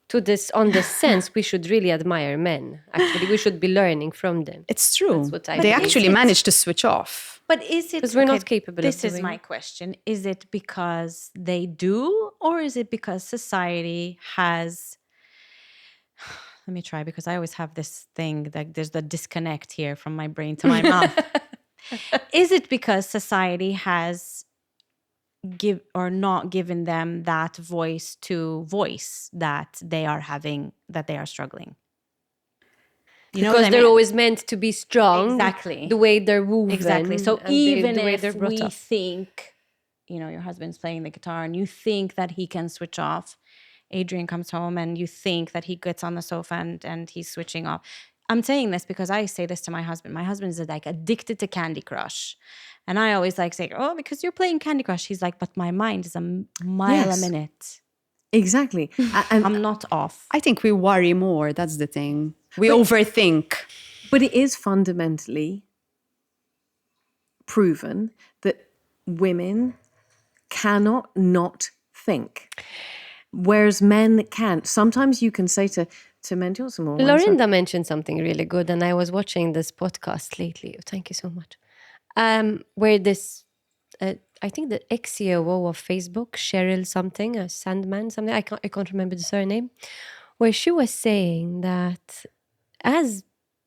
To this, on this sense, we should really admire men. Actually, we should be learning from them. It's true. That's what I They think. actually manage to switch off. But is it... Because we're not capable of This is doing my it. question. Is it because they do, or is it because society has... Let me try, because I always have this thing that there's the disconnect here from my brain to my mouth. Is it because society has not given them that voice to voice that they are having, that they are struggling? You know Because what I they're mean? always meant to be strong. Exactly. The way they're woven. Exactly. So and even the way if they're brought we up. think, your husband's playing the guitar and you think that he can switch off, Adrian comes home and you think that he gets on the sofa and he's switching off. I'm saying this because I say this to my husband. My husband is like addicted to Candy Crush. And I always like say, oh, because you're playing Candy Crush. He's like, but my mind is a mile Yes. a minute. Exactly. And I'm not off. I think we worry more. That's the thing. We overthink. But it is fundamentally proven that women cannot not think, whereas men can't. Sometimes you can say to men, do you want some more wine?" Lorinda mentioned something really good, and I was watching this podcast lately. Thank you so much. Where this, I think the ex-CEO of Facebook, Sheryl something, a Sandman something, I can't remember the surname, where she was saying that as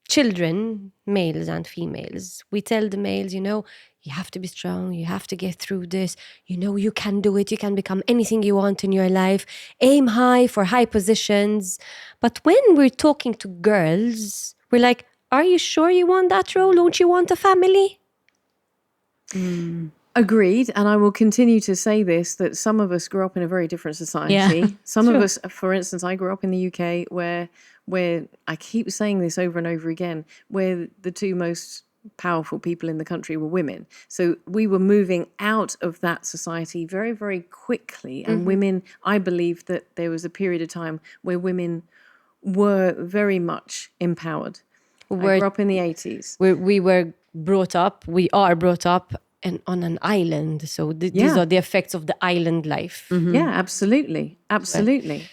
children, males and females, we tell the males, you have to be strong, you have to get through this, you can do it, you can become anything you want in your life, aim high for high positions. But when we're talking to girls, we're like, are you sure you want that role? Don't you want a family? Agreed, and I will continue to say this, that some of us grew up in a very different society. Yeah, Some of us, for instance, I grew up in the UK where I keep saying this over and over again, where the two most powerful people in the country were women. So we were moving out of that society very, very quickly. And women, I believe that there was a period of time where women were very much empowered. I grew up in the 80s. We are brought up on an island. So these are the effects of the island life. Yeah, absolutely. Absolutely.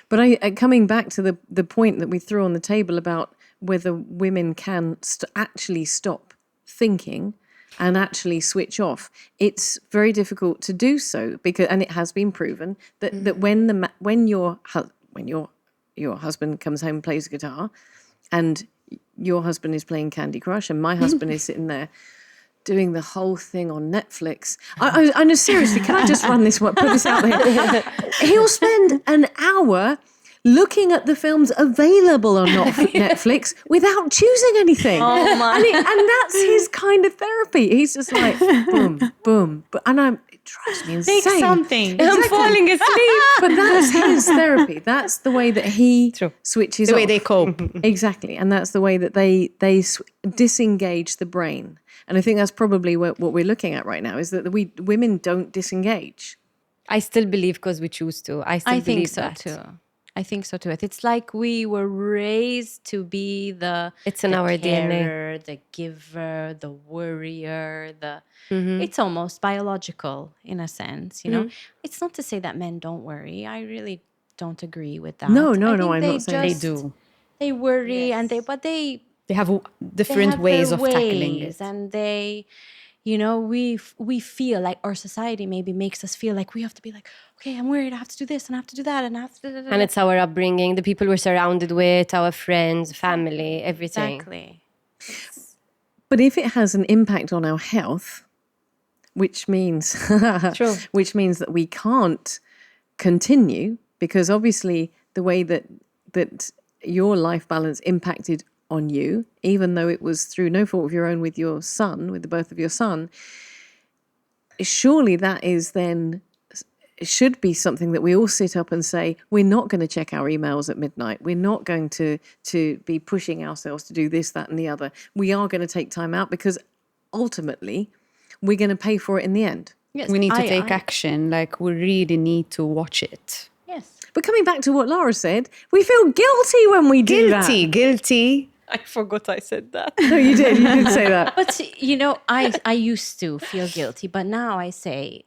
But I coming back to the point that we threw on the table about whether women can actually stop thinking and actually switch off, it's very difficult to do so and it has been proven that when your husband comes home and plays guitar, and your husband is playing Candy Crush, and my husband is sitting there doing the whole thing on Netflix. I know, seriously, can I just put this out there? He'll spend an hour looking at the films available on Netflix without choosing anything. Oh my. And that's his kind of therapy. He's just like, boom, boom. It drives me insane. Pick something. I'm falling asleep. But that's his therapy. That's the way that he switches The way off. they cope. Exactly. And that's the way that they disengage the brain. And I think that's probably what we're looking at right now, is that women don't disengage. I still believe because we choose to. I think believe so that. too. I think so too. It's like we were raised to be It's in our DNA. carer, the giver, the worrier, It's almost biological in a sense, It's not to say that men don't worry. I really don't agree with that. No, I think I'm not saying They do. They worry They have different ways of tackling it. And they, we feel like our society maybe makes us feel like we have to be like, okay, I'm worried, I have to do this and I have to do that and I have to... And it's our upbringing, the people we're surrounded with, our friends, family, everything. Exactly. But if it has an impact on our health, which means that we can't continue, because obviously the way that that your life balance impacted on you, even though it was through no fault of your own with your son, with the birth of your son, surely that is then, it should be something that we all sit up and say, we're not going to check our emails at midnight. We're not going to be pushing ourselves to do this, that, and the other. We are going to take time out because ultimately we're going to pay for it in the end. Yes, We need to take action. Like, we really need to watch it. Yes. But coming back to what Lara said, we feel guilty when we do that. Guilty. I forgot I said that. No, you did say that. But, you know, I used to feel guilty, but now I say,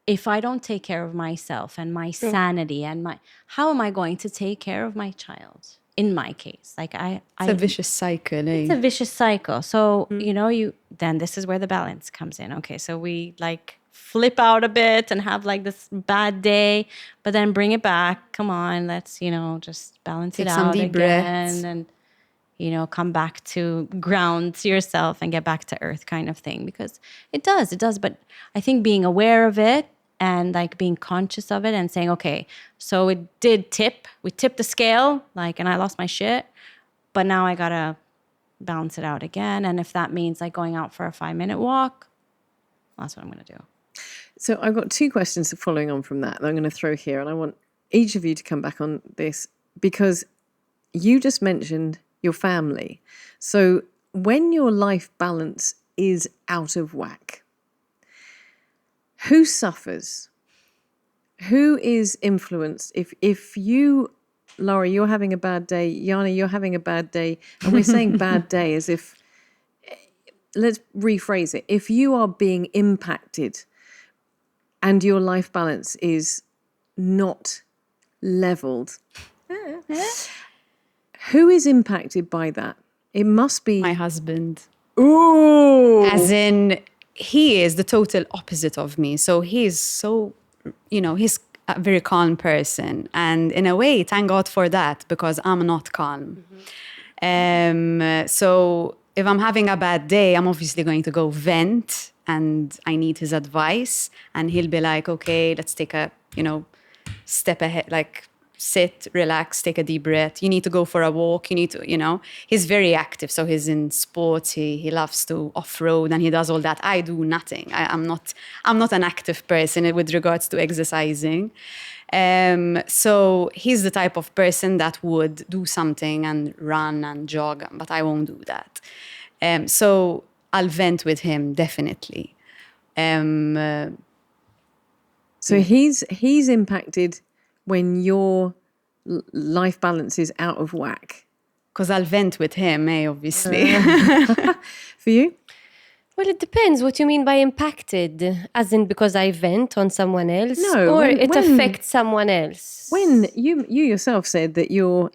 if I don't take care of myself and my sanity and how am I going to take care of my child? In my case, like It's a vicious cycle, eh? It's a vicious cycle. So, you know, then this is where the balance comes in. Okay, so we like flip out a bit and have like this bad day, but then bring it back. Come on, let's, you know, just balance Take it some out deep breaths. again and, you know, come back to ground yourself and get back to earth kind of thing. Because it does. But I think being aware of it and like being conscious of it and saying, okay, so it did tip. We tipped the scale, like, and I lost my shit. But now I got to balance it out again. And if that means like going out for a 5-minute walk, that's what I'm going to do. So I've got 2 questions following on from that I'm going to throw here. And I want each of you to come back on this because you just mentioned your family. So when your life balance is out of whack, who suffers? Who is influenced? If you, Lara, you're having a bad day, Yana, you're having a bad day, and we're saying bad day as if, let's rephrase it. If you are being impacted and your life balance is not leveled, who is impacted by that? It must be My husband. Ooh. As in, he is the total opposite of me. So he's so, you know, he's a very calm person. And in a way, thank God for that, because I'm not calm. So if I'm having a bad day, I'm obviously going to go vent and I need his advice. And he'll be like, okay, let's take a, you know, step ahead, like sit, relax, take a deep breath. You need to go for a walk. You need to, you know, he's very active. So he's in sports. He loves to off-road and he does all that. I do nothing. I'm not an active person with regards to exercising. So he's the type of person that would do something and run and jog, but I won't do that. So I'll vent with him, definitely. So he's impacted when your life balance is out of whack. Because I'll vent with him, obviously. For you? Well, it depends what you mean by impacted. As in because I vent on someone else? No, or when- it when- affects someone else? When you yourself said that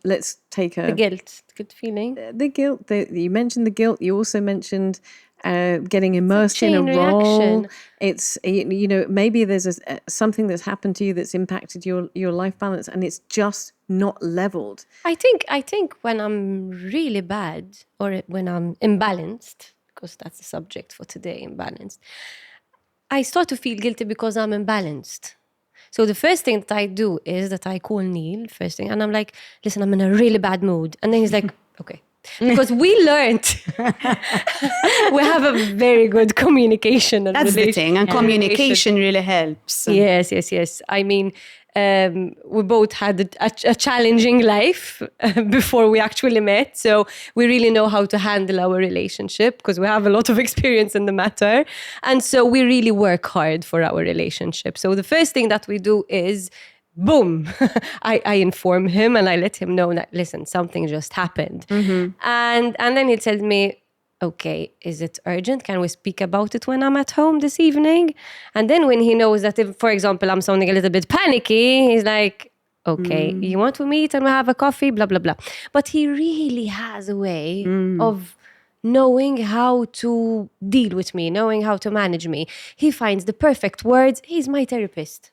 let's take The guilt, good feeling. the guilt, you mentioned the guilt, you also mentioned getting immersed in a chain role. reaction. It's, you know, maybe there's something that's happened to you that's impacted your life balance and it's just not leveled. I think when I'm really bad or when I'm imbalanced, because that's the subject for today, imbalanced, I start to feel guilty because I'm imbalanced. So the first thing that I do is that I call Neil first thing and I'm like, listen, I'm in a really bad mood. And then he's like, okay. Because we learned, we have a very good communication. And That's the thing. And communication really helps. Yes. I mean, we both had a challenging life before we actually met. So we really know how to handle our relationship because we have a lot of experience in the matter. And so we really work hard for our relationship. So the first thing that we do is, boom, I inform him and I let him know that, listen, something just happened. Mm-hmm. And then he tells me, okay, is it urgent? Can we speak about it when I'm at home this evening? And then when he knows that, if, for example, I'm sounding a little bit panicky, he's like, okay, you want to meet and we have a coffee, blah, blah, blah. But he really has a way of knowing how to deal with me, knowing how to manage me. He finds the perfect words. He's my therapist.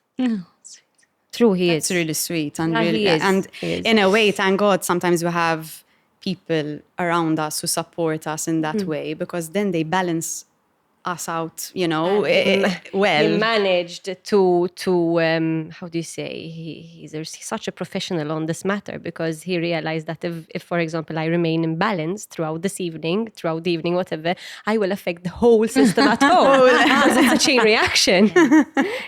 True, he It's is. really sweet and Yeah, really, he is. and He is. in a way, thank God, sometimes we have people around us who support us in that way, because then they balance us out, you know, He managed to how do you say, he's such a professional on this matter, because he realized that if for example I remain imbalanced throughout the evening, whatever, I will affect the whole system at home, because it's a chain reaction.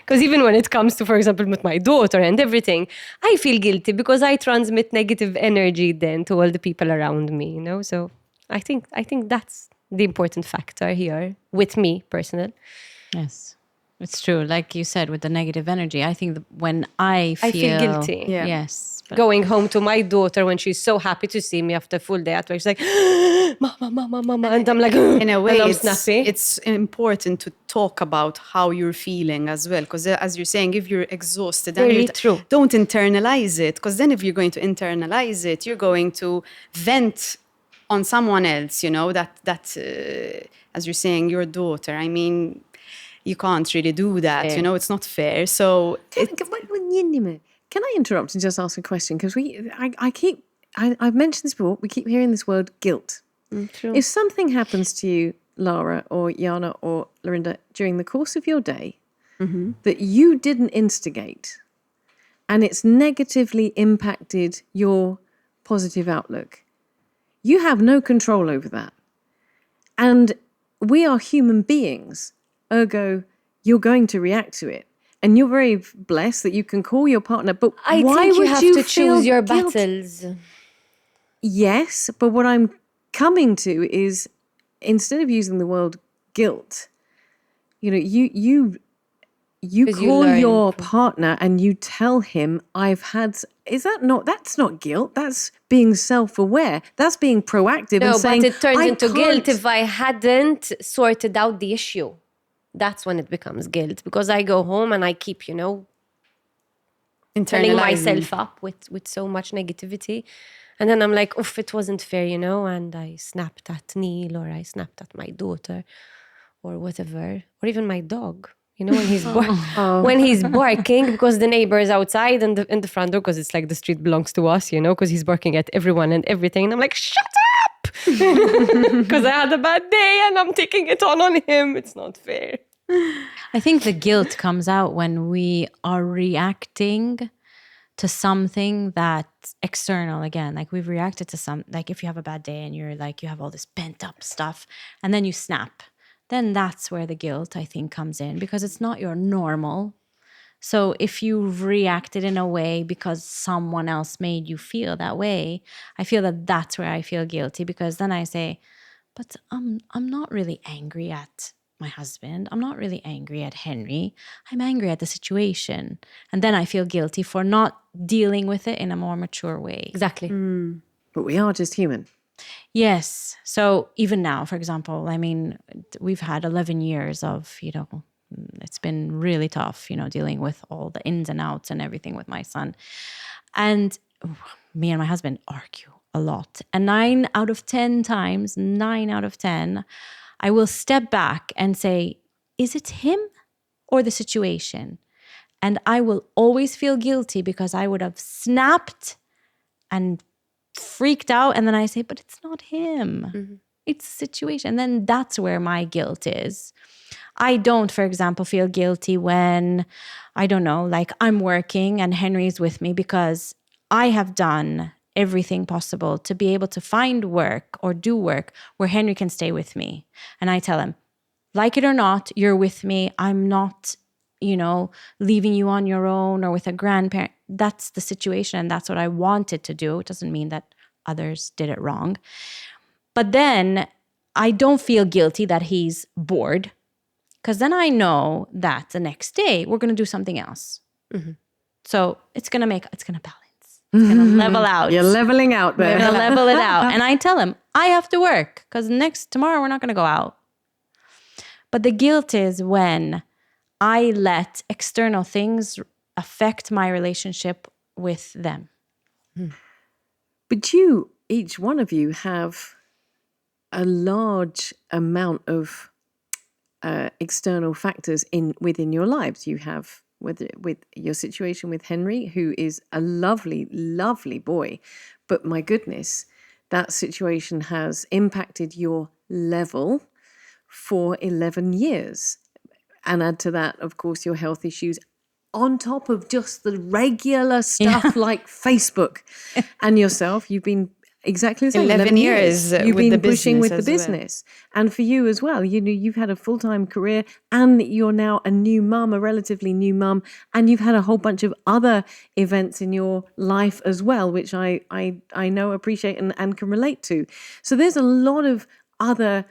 Because even when it comes to, for example, with my daughter and everything, I feel guilty because I transmit negative energy then to all the people around me, you know. So I think that's the important factor here with me personal. Yes, it's true. Like you said, with the negative energy, I think when I feel guilty. Yeah. Yes. Going home to my daughter when she's so happy to see me after a full day at work, she's like, mama, and I'm like, in a way, and I'm snappy. it's important to talk about how you're feeling as well, because as you're saying, if you're exhausted, Very true. Don't internalize it, because then if you're going to internalize it, you're going to vent on someone else, you know, that as you're saying, your daughter. I mean, you can't really do that, you know, it's not fair. So Can I interrupt and just ask a question? Because I've mentioned this before, we keep hearing this word guilt. True. If something happens to you, Lara or Yana or Lorinda, during the course of your day that you didn't instigate and it's negatively impacted your positive outlook, you have no control over that. And we are human beings, ergo, you're going to react to it. And you're very blessed that you can call your partner, but I why think would you have you to feel choose your guilt? battles. Yes, but what I'm coming to is, instead of using the word guilt, you know, you 'Cause you call learn your partner and you tell him, that's not guilt, that's being self-aware, that's being proactive No, and saying, but it turns I into guilt can't- if I hadn't sorted out the issue. That's when it becomes guilt, because I go home and I keep, you know, telling myself up with so much negativity. And then I'm like, oof, it wasn't fair, you know, and I snapped at Neil, or I snapped at my daughter, or whatever, or even my dog. You know, when he's when he's barking because the neighbor is outside and in the front door, because it's like the street belongs to us, you know, because he's barking at everyone and everything. And I'm like, shut up! Because I had a bad day and I'm taking it on him. It's not fair. I think the guilt comes out when we are reacting to something that's external again. Like we've reacted to like if you have a bad day and you're like, you have all this pent up stuff and then you snap, then that's where the guilt, I think, comes in, because it's not your normal. So if you've reacted in a way because someone else made you feel that way, I feel that that's where I feel guilty, because then I say, but I'm not really angry at my husband. I'm not really angry at Henry. I'm angry at the situation. And then I feel guilty for not dealing with it in a more mature way. Exactly. But we are just human. Yes. So even now, for example, I mean, we've had 11 years of, you know, it's been really tough, you know, dealing with all the ins and outs and everything with my son. And me and my husband argue a lot. And 9 out of 10 times, I will step back and say, is it him or the situation? And I will always feel guilty because I would have snapped and freaked out. And then I say, but it's not him. It's the situation. And then that's where my guilt is. I don't, for example, feel guilty when, I don't know, like I'm working and Henry's with me, because I have done everything possible to be able to find work or do work where Henry can stay with me. And I tell him, like it or not, you're with me. I'm not, you know, leaving you on your own or with a grandparent. That's the situation. And that's what I wanted to do. It doesn't mean that others did it wrong. But then I don't feel guilty that he's bored, because then I know that the next day we're going to do something else. So it's going to balance. It's going to level out. You're leveling out there. We're going to level it out. And I tell him, I have to work because tomorrow we're not going to go out. But the guilt is when I let external things affect my relationship with them. But each one of you have a large amount of external factors within your lives. You have with your situation with Henry, who is a lovely, lovely boy, but my goodness, that situation has impacted your level for 11 years. And add to that, of course, your health issues on top of just the regular stuff like Facebook. And yourself, you've been exactly the same. 11 years You've with been the pushing with business the as well. business. And for you as well, you know, you've had a full-time career and you're now a new mum, a relatively new mum, and you've had a whole bunch of other events in your life as well, which I know, appreciate and can relate to. So there's a lot of other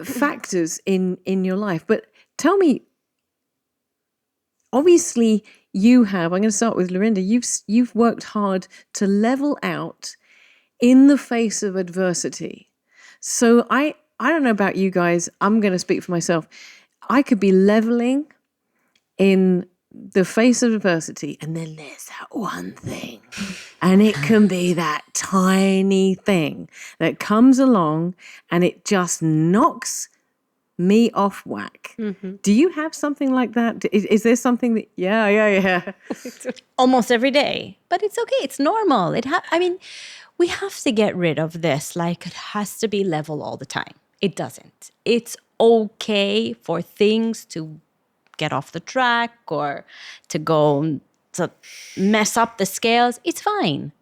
factors in your life. But tell me, obviously I'm going to start with Lorinda, you've worked hard to level out in the face of adversity. So I don't know about you guys, I'm going to speak for myself. I could be leveling in the face of adversity, and then there's that one thing. And it can be that tiny thing that comes along and it just knocks me off whack. Do you have something like that? Is there something that, yeah. Almost every day. But it's okay. It's normal. I mean, we have to get rid of this. Like, it has to be level all the time. It doesn't. It's okay for things to get off the track or to go to mess up the scales. It's fine.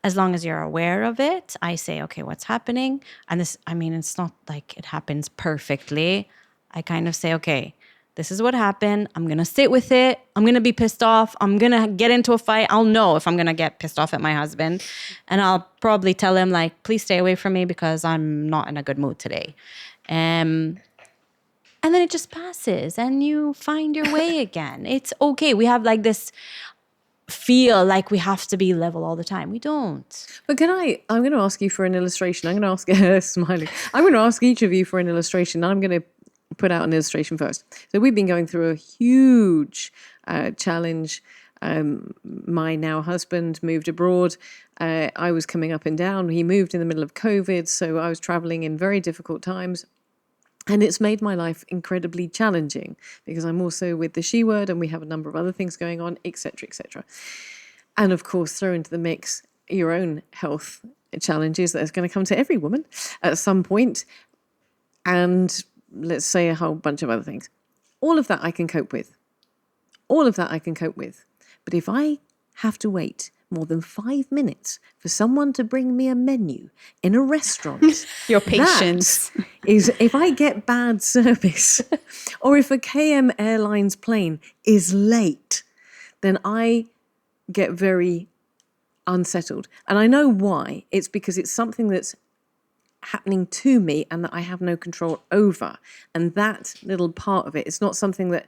As long as you're aware of it. I say, okay, what's happening? And this, I mean, it's not like it happens perfectly. I kind of say, okay, this is what happened. I'm going to sit with it. I'm going to be pissed off. I'm going to get into a fight. I'll know if I'm going to get pissed off at my husband. And I'll probably tell him, like, please stay away from me because I'm not in a good mood today. And then it just passes and you find your way again. It's okay. We have like this feel like we have to be level all the time. We don't. But I'm going to ask you for an illustration. I'm going to ask, smiling. I'm going to ask each of you for an illustration. I'm going to put out an illustration first. So we've been going through a huge challenge. My now husband moved abroad. I was coming up and down. He moved in the middle of COVID. So I was traveling in very difficult times. And it's made my life incredibly challenging because I'm also with the She Word and we have a number of other things going on, etc., etc. And of course, throw into the mix your own health challenges that's going to come to every woman at some point. And let's say a whole bunch of other things. All of that I can cope with. But if I have to wait more than 5 minutes for someone to bring me a menu in a restaurant. Your patience. That is, if I get bad service or if a KM Airlines plane is late, then I get very unsettled. And I know why. It's because it's something that's happening to me and that I have no control over. And that little part of it, it's not something that,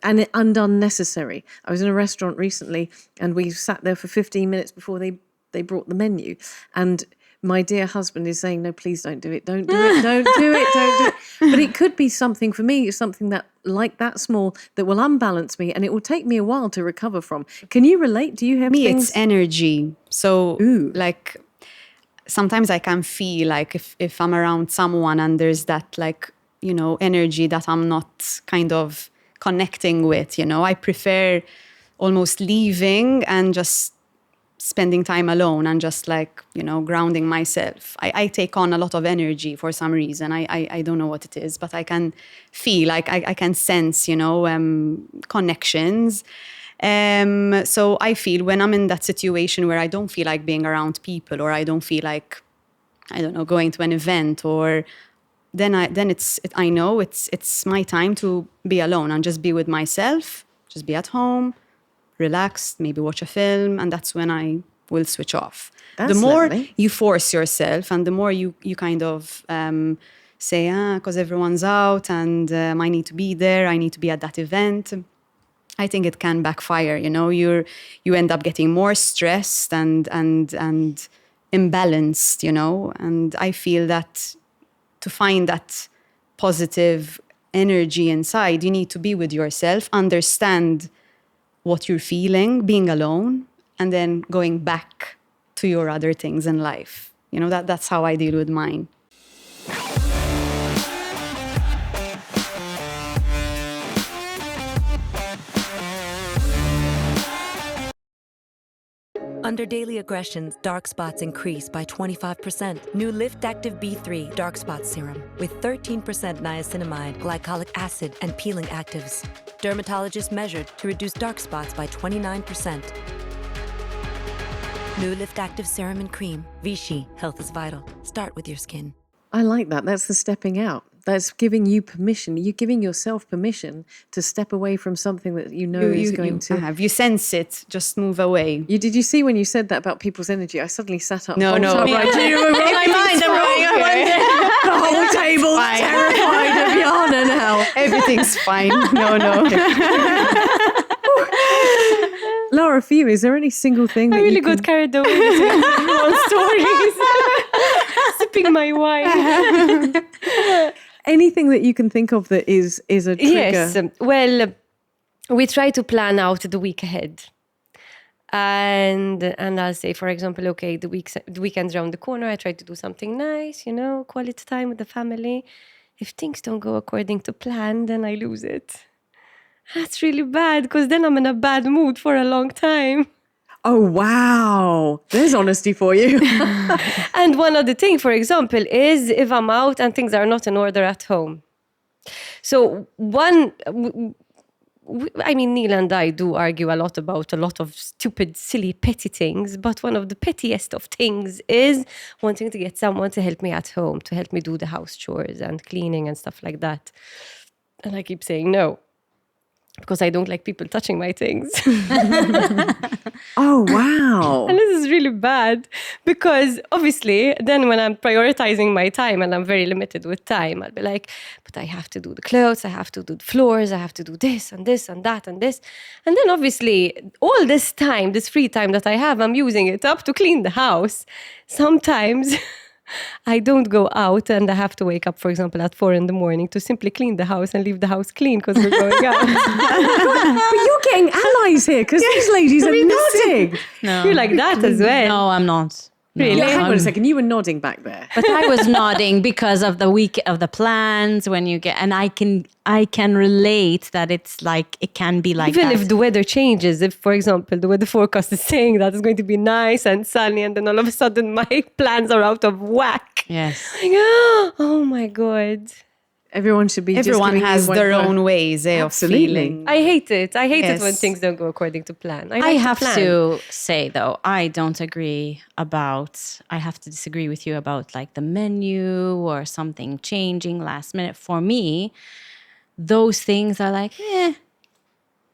and unnecessary. I was in a restaurant recently and we sat there for 15 minutes before they brought the menu. And my dear husband is saying, no, please don't do it. Don't do it. Don't do it. Don't do it. But it could be something for me, something that like that small that will unbalance me and it will take me a while to recover from. Can you relate? Do you have things? It's energy. So Ooh. like, sometimes I can feel like if I'm around someone and there's that like, you know, energy that I'm not kind of connecting with, you know, I prefer almost leaving and just spending time alone and just like, you know, grounding myself. I take on a lot of energy for some reason. I don't know what it is, but I can feel like I can sense, you know, connections. So I feel when I'm in that situation where I don't feel like being around people or I don't feel like, I don't know, going to an event or then I know it's my time to be alone and just be with myself, just be at home, relaxed, maybe watch a film, and that's when I will switch off. That's the more lovely. you force yourself and the more you kind of say, because everyone's out and I need to be there, I need to be at that event, I think it can backfire. You know, you end up getting more stressed and imbalanced. You know, and I feel that to find that positive energy inside, you need to be with yourself, understand what you're feeling, being alone, and then going back to your other things in life. You know, that's how I deal with mine. Under daily aggressions, dark spots increase by 25%. New Lift Active B3 Dark Spot Serum with 13% niacinamide, glycolic acid, and peeling actives. Dermatologists measured to reduce dark spots by 29%. New Lift Active Serum and Cream. Vichy. Health is vital. Start with your skin. I like that. That's the stepping out. That's giving you permission. You're giving yourself permission to step away from something that you know is going to... If you sense it, just move away. Did you see when you said that about people's energy? I suddenly sat up. No. Right, In my mind, I'm going, the whole table's terrified of Yana now. everything's fine. No. Lara, for you, is there any single thing that I really you can... got carried away with everyone's stories. Sipping my wine. Anything that you can think of that is a trigger? Yes. Well, we try to plan out the week ahead. And I'll say, for example, okay, the weekend's around the corner. I try to do something nice, quality time with the family. If things don't go according to plan, then I lose it. That's really bad, because then I'm in a bad mood for a long time. Oh, wow. There's honesty for you. And one other thing, for example, is if I'm out and things are not in order at home. So Neil and I do argue a lot about a lot of stupid, silly, petty things. But one of the pettiest of things is wanting to get someone to help me at home, to help me do the house chores and cleaning and stuff like that. And I keep saying no, because I don't like people touching my things. Oh, wow. And this is really bad, because obviously then when I'm prioritizing my time and I'm very limited with time, I'll be like, but I have to do the clothes, I have to do the floors, I have to do this and this and that and this. And then obviously all this time, this free time that I have, I'm using it up to clean the house. Sometimes I don't go out and I have to wake up, for example, at 4 a.m. to simply clean the house and leave the house clean because we're going out. But you're getting allies here, because these ladies are nodding. No. You're like that as well. No, I'm not. No, Really? Hang on a second. You were nodding back there. But I was nodding because of the week of the plans when you get, and I can relate that it's like, it can be like Even that. if the weather changes, if, for example, the weather forecast is saying that it's going to be nice and sunny, and then all of a sudden my plans are out of whack. Yes. Like, oh my God. Everyone should be just Everyone giving you has one their word. own ways of Absolutely. feeling. I hate it. I hate it when Yes. things don't go according to plan. I like have plan. to say, though, I don't agree about, I have to disagree with you about like the menu or something changing last minute. For me, those things are like,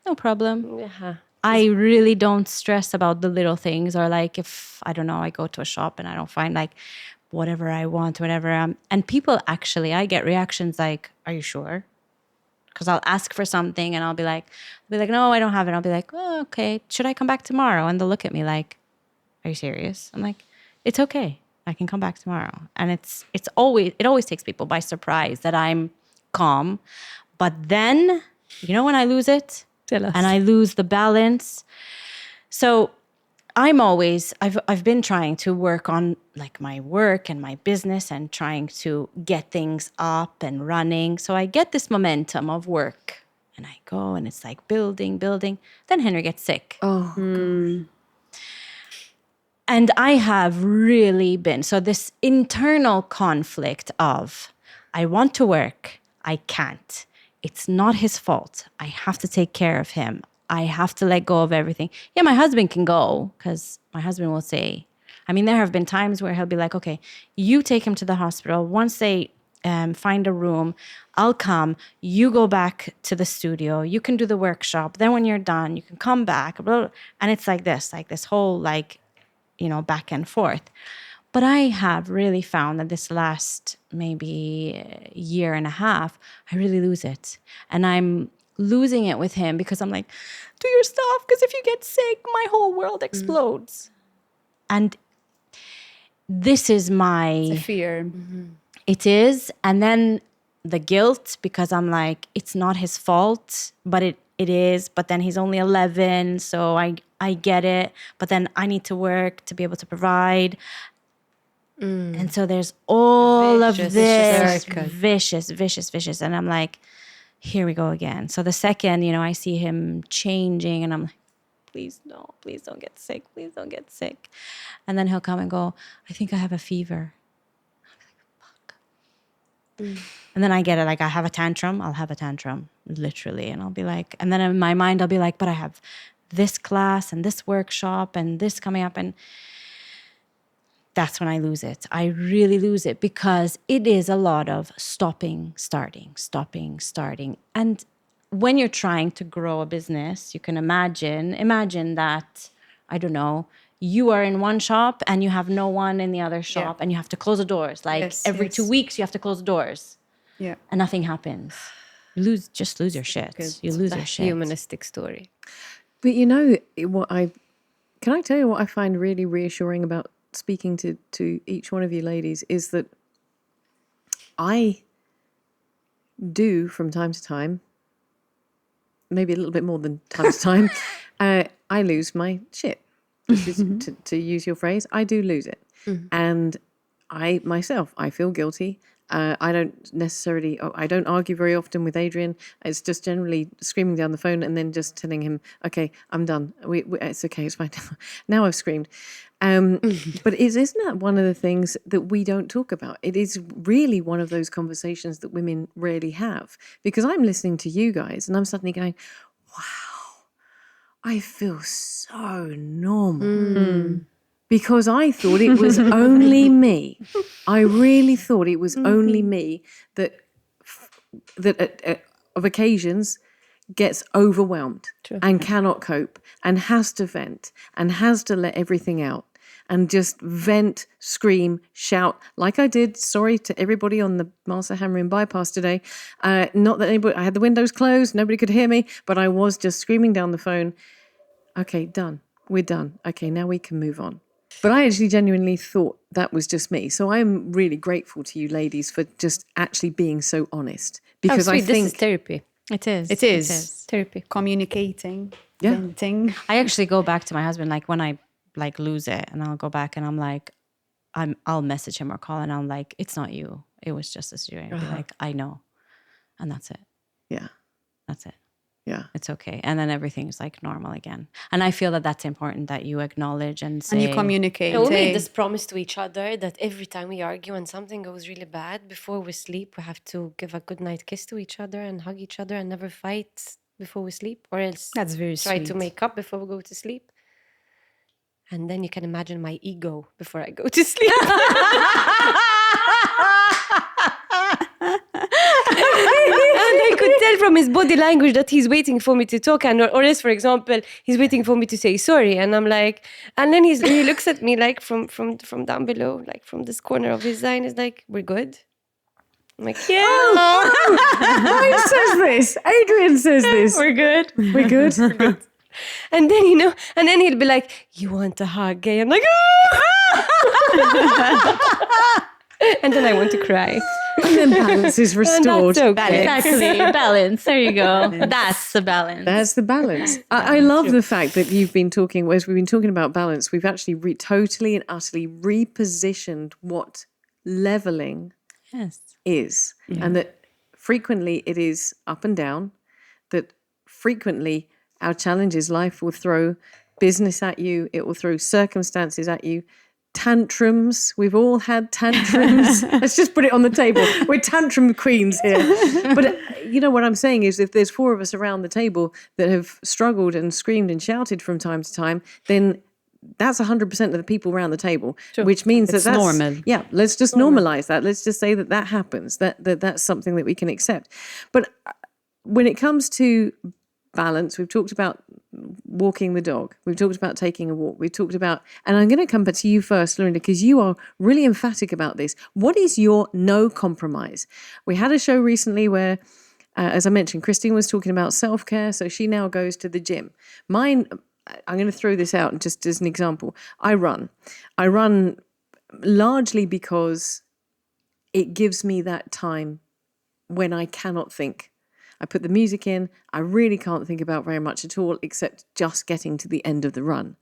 no problem. Yeah. I really don't stress about the little things, or like if, I don't know, I go to a shop and I don't find like whatever I want, whatever. And people actually, I get reactions like, are you sure? Because I'll ask for something and I'll be like, no, I don't have it. I'll be like, oh, okay. Should I come back tomorrow? And they'll look at me like, are you serious? I'm like, it's okay. I can come back tomorrow. And it always takes people by surprise that I'm calm. But then, when I lose it, Tell us. and I lose the balance. So I've been trying to work on like my work and my business and trying to get things up and running. So I get this momentum of work and I go and it's like building. Then Henry gets sick. Oh, And I have really been, so this internal conflict of, I want to work, I can't. It's not his fault. I have to take care of him. I have to let go of everything. Yeah, my husband can go, because my husband will say, there have been times where he'll be like, okay, you take him to the hospital. Once they find a room, I'll come. You go back to the studio. You can do the workshop. Then when you're done, you can come back. Blah, blah. And it's like this whole back and forth. But I have really found that this last maybe year and a half, I really lose it. And I'm losing it with him because I'm like, do your stuff, because if you get sick, my whole world explodes. And this is my Fear. It is. And then the guilt, because I'm like, it's not his fault, but it is. But then he's only 11, so I get it. But then I need to work to be able to provide. And so there's all of this vicious. And I'm like, here we go again. So the second, I see him changing and I'm like, please no, please don't get sick, please don't get sick. And then he'll come and go, I think I have a fever. And then I get it, like I have a tantrum, I'll have a tantrum, literally. And I'll be like, and then in my mind, I'll be like, but I have this class and this workshop and this coming up. And that's when I lose it. I really lose it, because it is a lot of stopping, starting. And when you're trying to grow a business, you can imagine that, I don't know, you are in one shop and you have no one in the other shop, and you have to close the doors. Like every 2 weeks, you have to close the doors. Yeah. And nothing happens. You just lose your shit. You lose your shit. Humanistic story. But can I tell you what I find really reassuring about speaking to each one of you ladies is that I do from time to time, maybe a little bit more than time to time, I lose my shit. to use your phrase, I do lose it. And I feel guilty. I don't argue very often with Adrian. It's just generally screaming down the phone and then just telling him, okay, I'm done. It's okay, it's fine. Now I've screamed. But isn't that one of the things that we don't talk about? It is really one of those conversations that women rarely have. Because I'm listening to you guys and I'm suddenly going, wow, I feel so normal. Because I thought it was only me. I really thought it was only me that of occasions gets overwhelmed and cannot cope and has to vent and has to let everything out and just vent, scream, shout like I did. Sorry to everybody on the Master Hammer and bypass today. Not that anybody, I had the windows closed, nobody could hear me, but I was just screaming down the phone. Okay, done. We're done. Okay, now we can move on. But I actually genuinely thought that was just me. So I'm really grateful to you ladies for just actually being so honest. Because I think this is therapy. It is. It is. Therapy. Communicating, venting. I actually go back to my husband, like when I like lose it, and I'll go back and I'm like, I'll message him or call, and I'm like, it's not you. It was just a situation. I'll be like, I know. And that's it. Yeah. That's it. Yeah. It's okay. And then everything's like normal again. And I feel that that's important, that you acknowledge and say. And you communicate. We made this promise to each other that every time we argue and something goes really bad, before we sleep, we have to give a goodnight kiss to each other and hug each other and never fight before we sleep, or else That's very try sweet. to make up before we go to sleep. And then you can imagine my ego before I go to sleep. And I could tell from his body language that he's waiting for me to talk, and or else, for example, he's waiting for me to say sorry, and I'm like, and then he looks at me like from down below, like from this corner of his eye, and is like, "We're good." I'm like, "Yeah." Who says this? Adrian says this. We're good. We're good. We're good. And then and then he'll be like, "You want a hug, eh?" I'm like, "Ah!" And then I want to cry. And then balance is restored. And that's okay. Exactly. Balance. There you go. That's the balance. That's the balance. I love the fact that you've been talking, as we've been talking about balance, we've actually totally and utterly repositioned what leveling is. And that frequently it is up and down, that frequently our challenges, life will throw business at you, it will throw circumstances at you, tantrums. We've all had tantrums. Let's just put it on the table. We're tantrum queens here. But you know what I'm saying is, if there's four of us around the table that have struggled and screamed and shouted from time to time, then that's 100% of the people around the table, which means that's normal. Yeah, let's just normalize that. Let's just say that happens, that's something that we can accept. But when it comes to balance, we've talked about walking the dog, we've talked about taking a walk, we've talked about, and I'm going to come back to you first, Lorinda, because you are really emphatic about this. What is your no compromise? We had a show recently where, as I mentioned, Christine was talking about self-care, so she now goes to the gym. Mine, I'm going to throw this out just as an example. I run largely because it gives me that time when I cannot think. I put the music in, I really can't think about very much at all except just getting to the end of the run.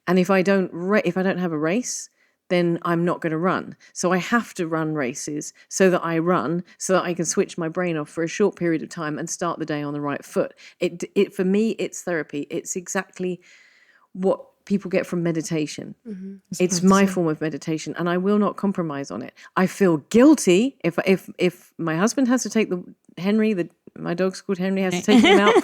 And if I don't have a race, then I'm not going to run. So I have to run races so that I run, so that I can switch my brain off for a short period of time and start the day on the right foot. It for me, it's therapy. It's exactly what people get from meditation. It's my form of meditation, and I will not compromise on it. I feel guilty if my husband has to take my dog's called Henry, has to take him out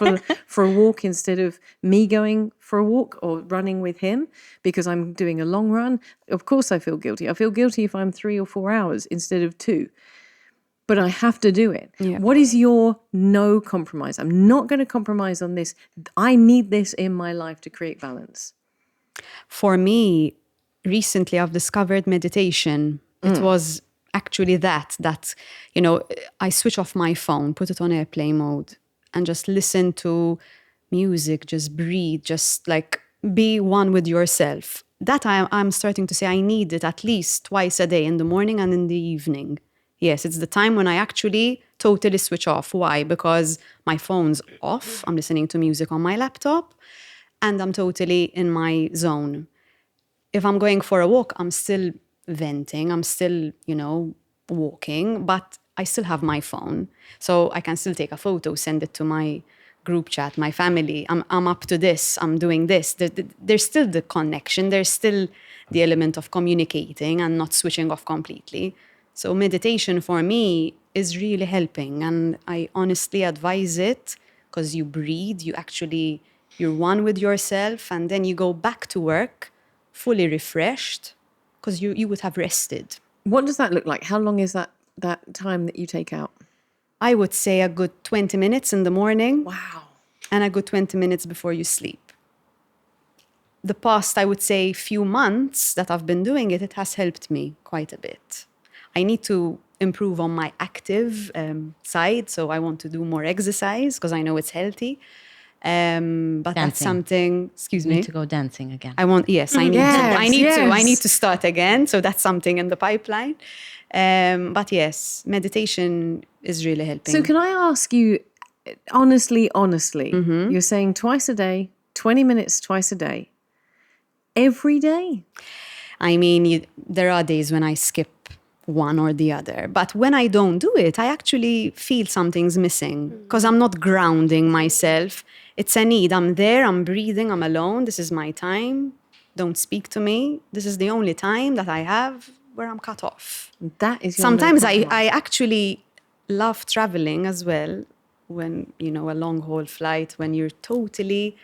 for a walk instead of me going for a walk or running with him because I'm doing a long run. Of course I feel guilty. I feel guilty if I'm 3 or 4 hours instead of 2. But I have to do it. Yeah. What is your no compromise? I'm not going to compromise on this. I need this in my life to create balance. For me, recently I've discovered meditation. It was actually that, I switch off my phone, put it on airplane mode, and just listen to music, just breathe, just like be one with yourself. That I'm starting to say I need it at least twice a day, in the morning and in the evening. Yes, it's the time when I actually totally switch off. Why? Because my phone's off, I'm listening to music on my laptop, and I'm totally in my zone. If I'm going for a walk, I'm still venting, I'm still, walking, but I still have my phone. So I can still take a photo, send it to my group chat, my family. I'm up to this, I'm doing this. There's still the connection, there's still the element of communicating and not switching off completely. So meditation for me is really helping, and I honestly advise it because you breathe, you're one with yourself, and then you go back to work fully refreshed because you would have rested. What does that look like? How long is that time that you take out? I would say a good 20 minutes in the morning. Wow. And a good 20 minutes before you sleep. The past, I would say, few months that I've been doing it, it has helped me quite a bit. I need to improve on my active side, so I want to do more exercise because I know it's healthy. But that's something. Excuse me. You need to go dancing again. I need to start again. So that's something in the pipeline. But yes, meditation is really helping. So can I ask you, honestly, you're saying twice a day, 20 minutes twice a day, every day? I mean, there are days when I skip one or the other. But when I don't do it, I actually feel something's missing because I'm not grounding myself. It's a need. I'm there, I'm breathing, I'm alone. This is my time. Don't speak to me. This is the only time that I have where I'm cut off. That is sometimes I actually love traveling as well when, a long haul flight, when you're totally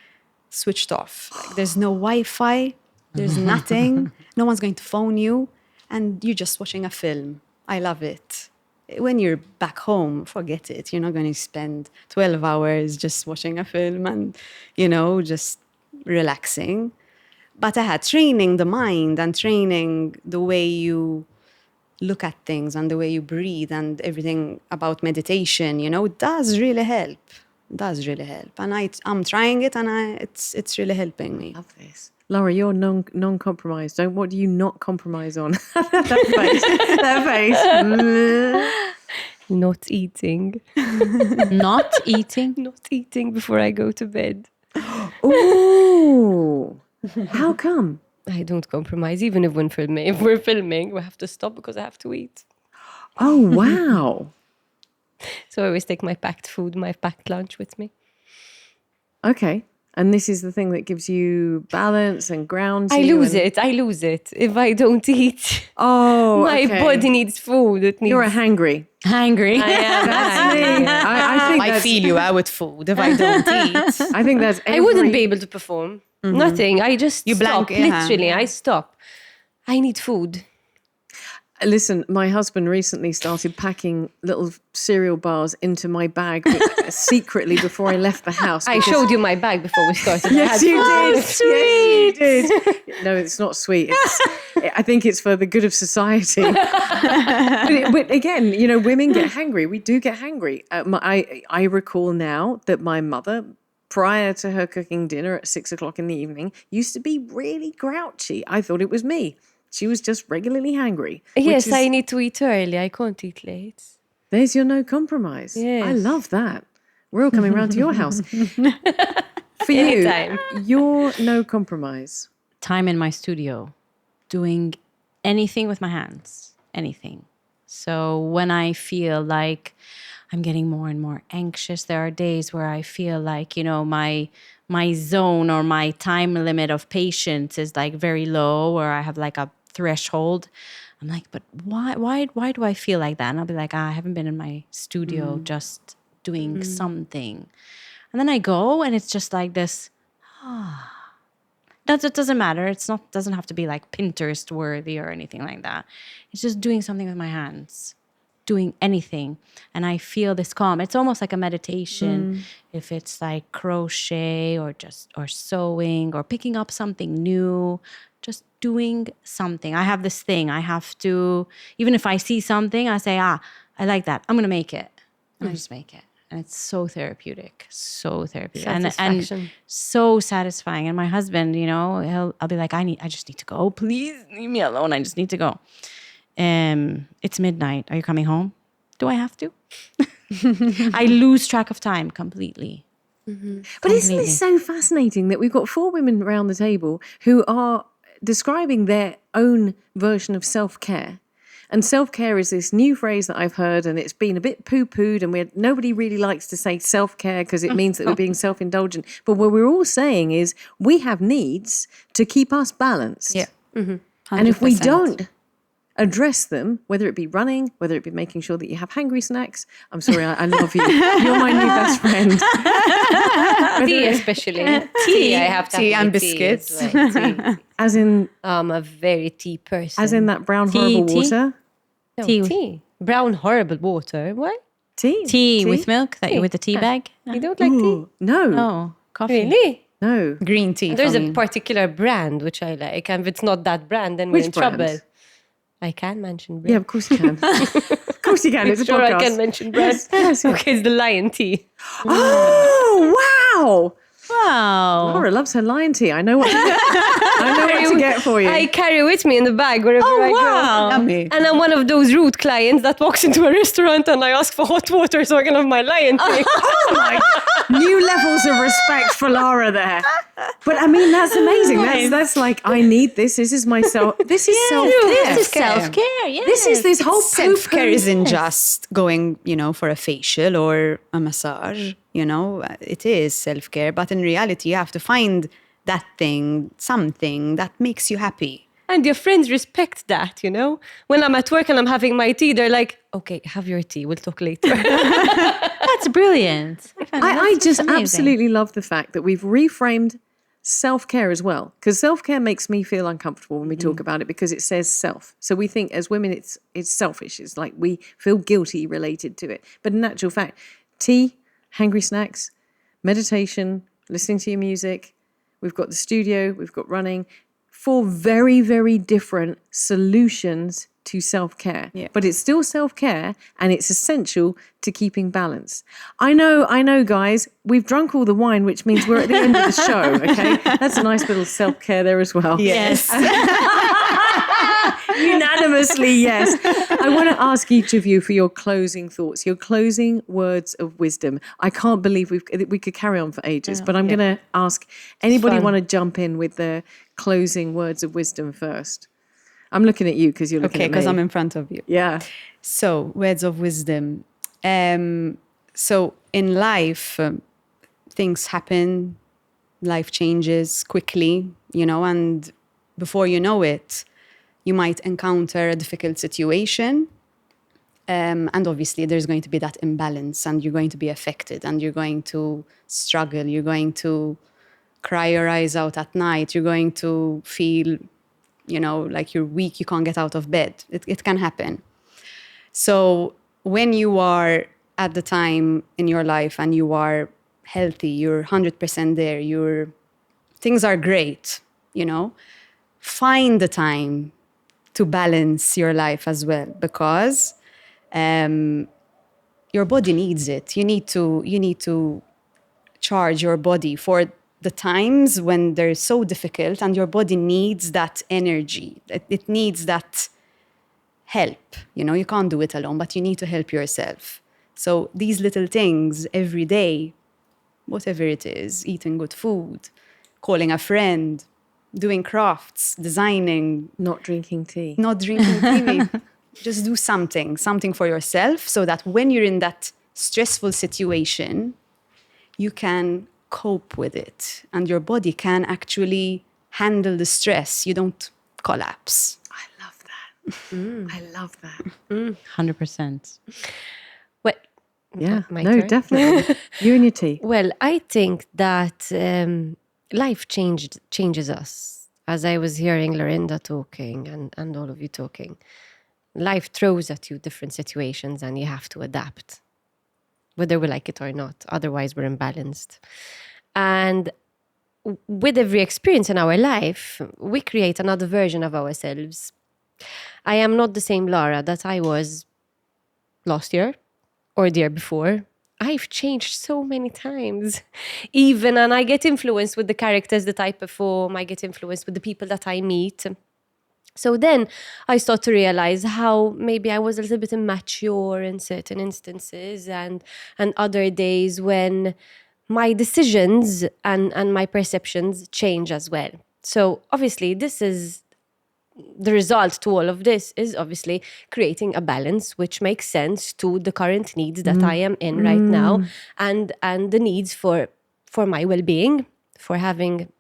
switched off. Like, there's no Wi-Fi, there's nothing, no one's going to phone you, and you're just watching a film. I love it. When you're back home, forget it. You're not going to spend 12 hours just watching a film and, just relaxing. But I had training the mind and training the way you look at things and the way you breathe and everything about meditation, it does really help. It does really help. And I'm trying it, and it's really helping me. Love this. Laura, you're non-compromised. What do you not compromise on? That face. Not eating. Not eating? Not eating before I go to bed. Ooh. How come? I don't compromise, even if we're filming, we have to stop because I have to eat. Oh, wow. So I always take my packed food, my packed lunch with me. Okay. And this is the thing that gives you balance and grounds you. I lose it if I don't eat. Oh, my body needs food. You're a hangry. Hangry. I am. That's me. I think I feel you out with food if I don't eat. I think that's I wouldn't be able to perform. Nothing. I just stop. Literally, I stop. I need food. Listen, my husband recently started packing little cereal bars into my bag secretly before I left the house. I showed you my bag before we started. Yes, you did. Sweet. Yes, you did. No, it's not sweet. I think it's for the good of society. But again, women get hangry. We do get hangry. I recall now that my mother, prior to her cooking dinner at 6:00 in the evening, used to be really grouchy. I thought it was me. She was just regularly hangry. Yes, I need to eat early. I can't eat late. There's your no compromise. Yes. I love that. We're all coming round to your house. For you, Anytime. your no compromise. Time in my studio, doing anything with my hands. Anything. So when I feel like I'm getting more and more anxious, there are days where I feel like, my zone or my time limit of patience is like very low, or I have like a threshold. I'm like, but why do I feel like that? And I'll be like, I haven't been in my studio just doing something. And then I go and it's just like this, it doesn't matter. Doesn't have to be like Pinterest worthy or anything like that. It's just doing something with my hands, doing anything. And I feel this calm. It's almost like a meditation. If it's like crochet or sewing or picking up something new, just doing something. I have this thing. I have to, even if I see something, I say, I like that. I'm going to make it. And I just make it. And it's so therapeutic, and so satisfying. And my husband, I'll be like, I just need to go. Please leave me alone. I just need to go. It's midnight. Are you coming home? Do I have to? I lose track of time completely. But isn't it so fascinating that we've got 4 women around the table who are describing their own version of self-care? And self-care is this new phrase that I've heard, and it's been a bit poo-pooed, and nobody really likes to say self-care because it means that we're being self-indulgent. But what we're all saying is we have needs to keep us balanced. Yeah. And if we don't address them, whether it be running, whether it be making sure that you have hangry snacks. I'm sorry, I love you. You're my new best friend. Tea especially. Tea, I have to tea have and my biscuits. Tea as well. Tea. As in, I'm a very tea person. as in that brown horrible tea? water. No, Tea. tea. Brown horrible water. What? Tea. With milk, with the tea bag? You don't like tea? Ooh, no. No, coffee. Really? No. Green tea. There's for a me. particular brand which I like, and if it's not that brand, then we're Which in brand? trouble. I can mention brand. Yeah, of course you can. Of course you can. It's a Sure, podcast. I can mention brand. Yes. Okay, it's the Lion Tea. Oh, wow. Wow. Laura loves her lion tea. I know what to get for you. I carry with me in the bag wherever I go. Yummy. And I'm one of those rude clients that walks into a restaurant and I ask for hot water so I can have my Lion Tea. Oh my! New levels of respect for Lara there. But I mean, that's amazing. That's like, I need this. This is myself. This is self-care. This is self-care. Yes. This is this whole Self-care poo-poo. isn't just going, for a facial or a massage. It is self-care. But in reality, you have to find that thing, something that makes you happy. And your friends respect that, When I'm at work and I'm having my tea, they're like, okay, have your tea. We'll talk later. That's brilliant. I just amazing. absolutely love the fact that we've reframed self-care as well, because self-care makes me feel uncomfortable when we talk about it because it says self. So we think as women it's selfish. It's like we feel guilty related to it. But in actual fact, tea, hangry snacks, meditation, listening to your music, we've got the studio, we've got running, 4 very, very different solutions to self-care. Yeah. But it's still self-care and it's essential to keeping balance. I know, guys, we've drunk all the wine, which means we're at the end of the show, okay? That's a nice little self-care there as well. Yes. Unanimously, yes. I want to ask each of you for your closing thoughts, your closing words of wisdom. I can't believe we could carry on for ages, but I'm going to ask anybody want to jump in with their closing words of wisdom first. I'm looking at you because you're looking Okay, at me. because I'm in front of you. Yeah. So, words of wisdom. So in life, things happen, life changes quickly, and before you know it, you might encounter a difficult situation. And obviously there's going to be that imbalance and you're going to be affected and you're going to struggle. You're going to cry your eyes out at night. You're going to feel, like you're weak, you can't get out of bed. It can happen. So when you are at the time in your life and you are healthy, you're 100% there, things are great, find the time to balance your life as well, because your body needs it. You need to charge your body for the times when they're so difficult, and your body needs that energy. It needs that help. You can't do it alone, but you need to help yourself. So these little things every day, whatever it is, eating good food, calling a friend, doing crafts, designing. Not drinking tea. Not drinking tea. just do something for yourself, so that when you're in that stressful situation, you can cope with it and your body can actually handle the stress. You don't collapse. I love that. I love that. 100%. Well, Yeah, my no, turn. definitely. You and your tea. Well, I think that life changes us. As I was hearing Lorinda talking and all of you talking, life throws at you different situations and you have to adapt, whether we like it or not. Otherwise, we're imbalanced. And with every experience in our life, we create another version of ourselves. I am not the same Lara that I was last year or the year before. I've changed so many times. And I get influenced with the characters that I perform. I get influenced with the people that I meet. So then I start to realize how maybe I was a little bit immature in certain instances, and other days when my decisions and my perceptions change as well. So obviously this is the result to all of this is obviously creating a balance which makes sense to the current needs that I am in right now, and the needs for my well-being, for having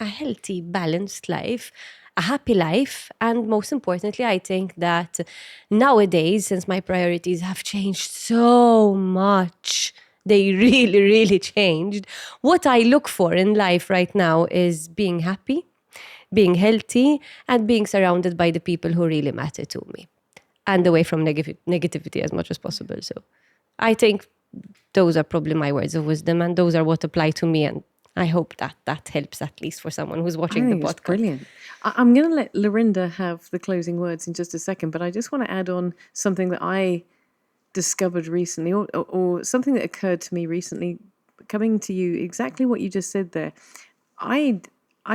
a healthy, balanced life, a happy life. And most importantly, I think that nowadays, since my priorities have changed so much, they really, really changed. What I look for in life right now is being happy, being healthy, and being surrounded by the people who really matter to me, and away from negativity as much as possible. So I think those are probably my words of wisdom, and those are what apply to me. And I hope that helps, at least for someone who's watching the podcast. It's brilliant. I'm going to let Lorinda have the closing words in just a second, but I just want to add on something that I discovered recently, or something that occurred to me recently, coming to you, exactly what you just said there. I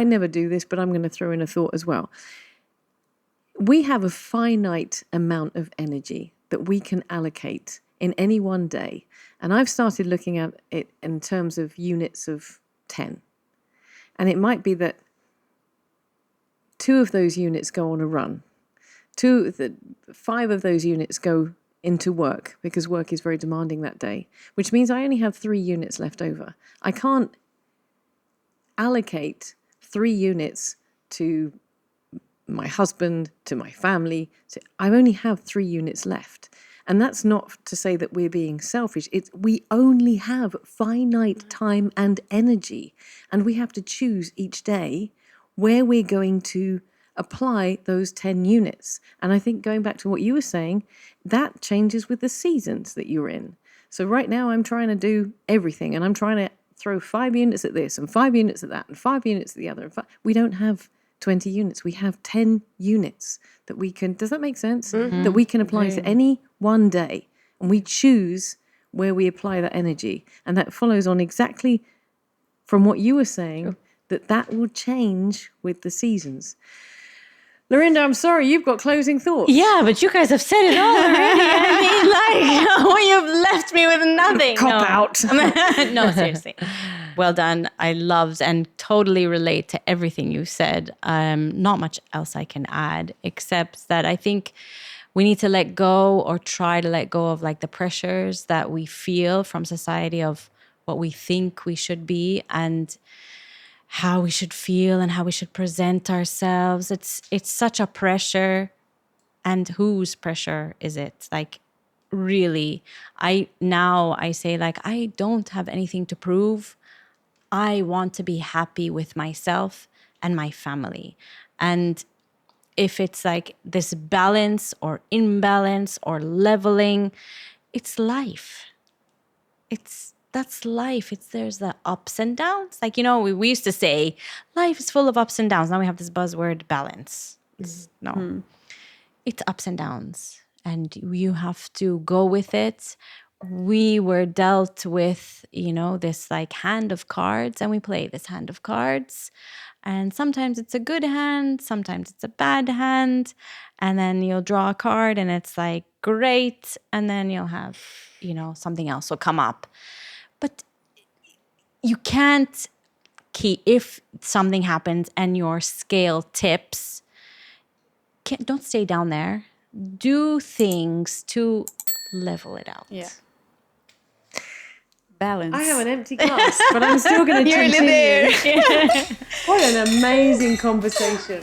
never do this, but I'm going to throw in a thought as well. We have a finite amount of energy that we can allocate in any one day. And I've started looking at it in terms of units of 10. And it might be that 2 of those units go on a run. 5 of those units go into work, because work is very demanding that day, which means I only have 3 units left over. I can't allocate 3 units to my husband, to my family. So I only have 3 units left. And that's not to say that we're being selfish. We only have finite time and energy. And we have to choose each day where we're going to apply those 10 units. And I think, going back to what you were saying, that changes with the seasons that you're in. So right now I'm trying to do everything, and I'm trying to throw 5 units at this and 5 units at that and 5 units at the other. We don't have 20 units. We have 10 units that we can, does that make sense? That we can apply to any one day, and we choose where we apply that energy. And that follows on exactly from what you were saying, that will change with the seasons. Lorinda, I'm sorry, you've got closing thoughts. Yeah, but you guys have said it all already. I mean, you've left me with nothing. Cop out. No, seriously. Well done. I loved and totally relate to everything you said. Not much else I can add, except that I think we need to let go, or try to let go of, like, the pressures that we feel from society of what we think we should be and how we should feel and how we should present ourselves. It's such a pressure. And whose pressure is it? Like, really, I say, like, I don't have anything to prove. I want to be happy with myself and my family. And if it's like this balance or imbalance or leveling, it's life. That's life. There's the ups and downs. Like, we used to say life is full of ups and downs. Now we have this buzzword, balance. It's ups and downs, and you have to go with it. We were dealt with, this like hand of cards, and we play this hand of cards. And sometimes it's a good hand, sometimes it's a bad hand. And then you'll draw a card and it's like, great. And then you'll have, something else will come up. But you can't if something happens and your scale tips, don't stay down there. do things to level it out. Yeah. Balance. I have an empty glass, but I'm still going to continue. What an amazing conversation.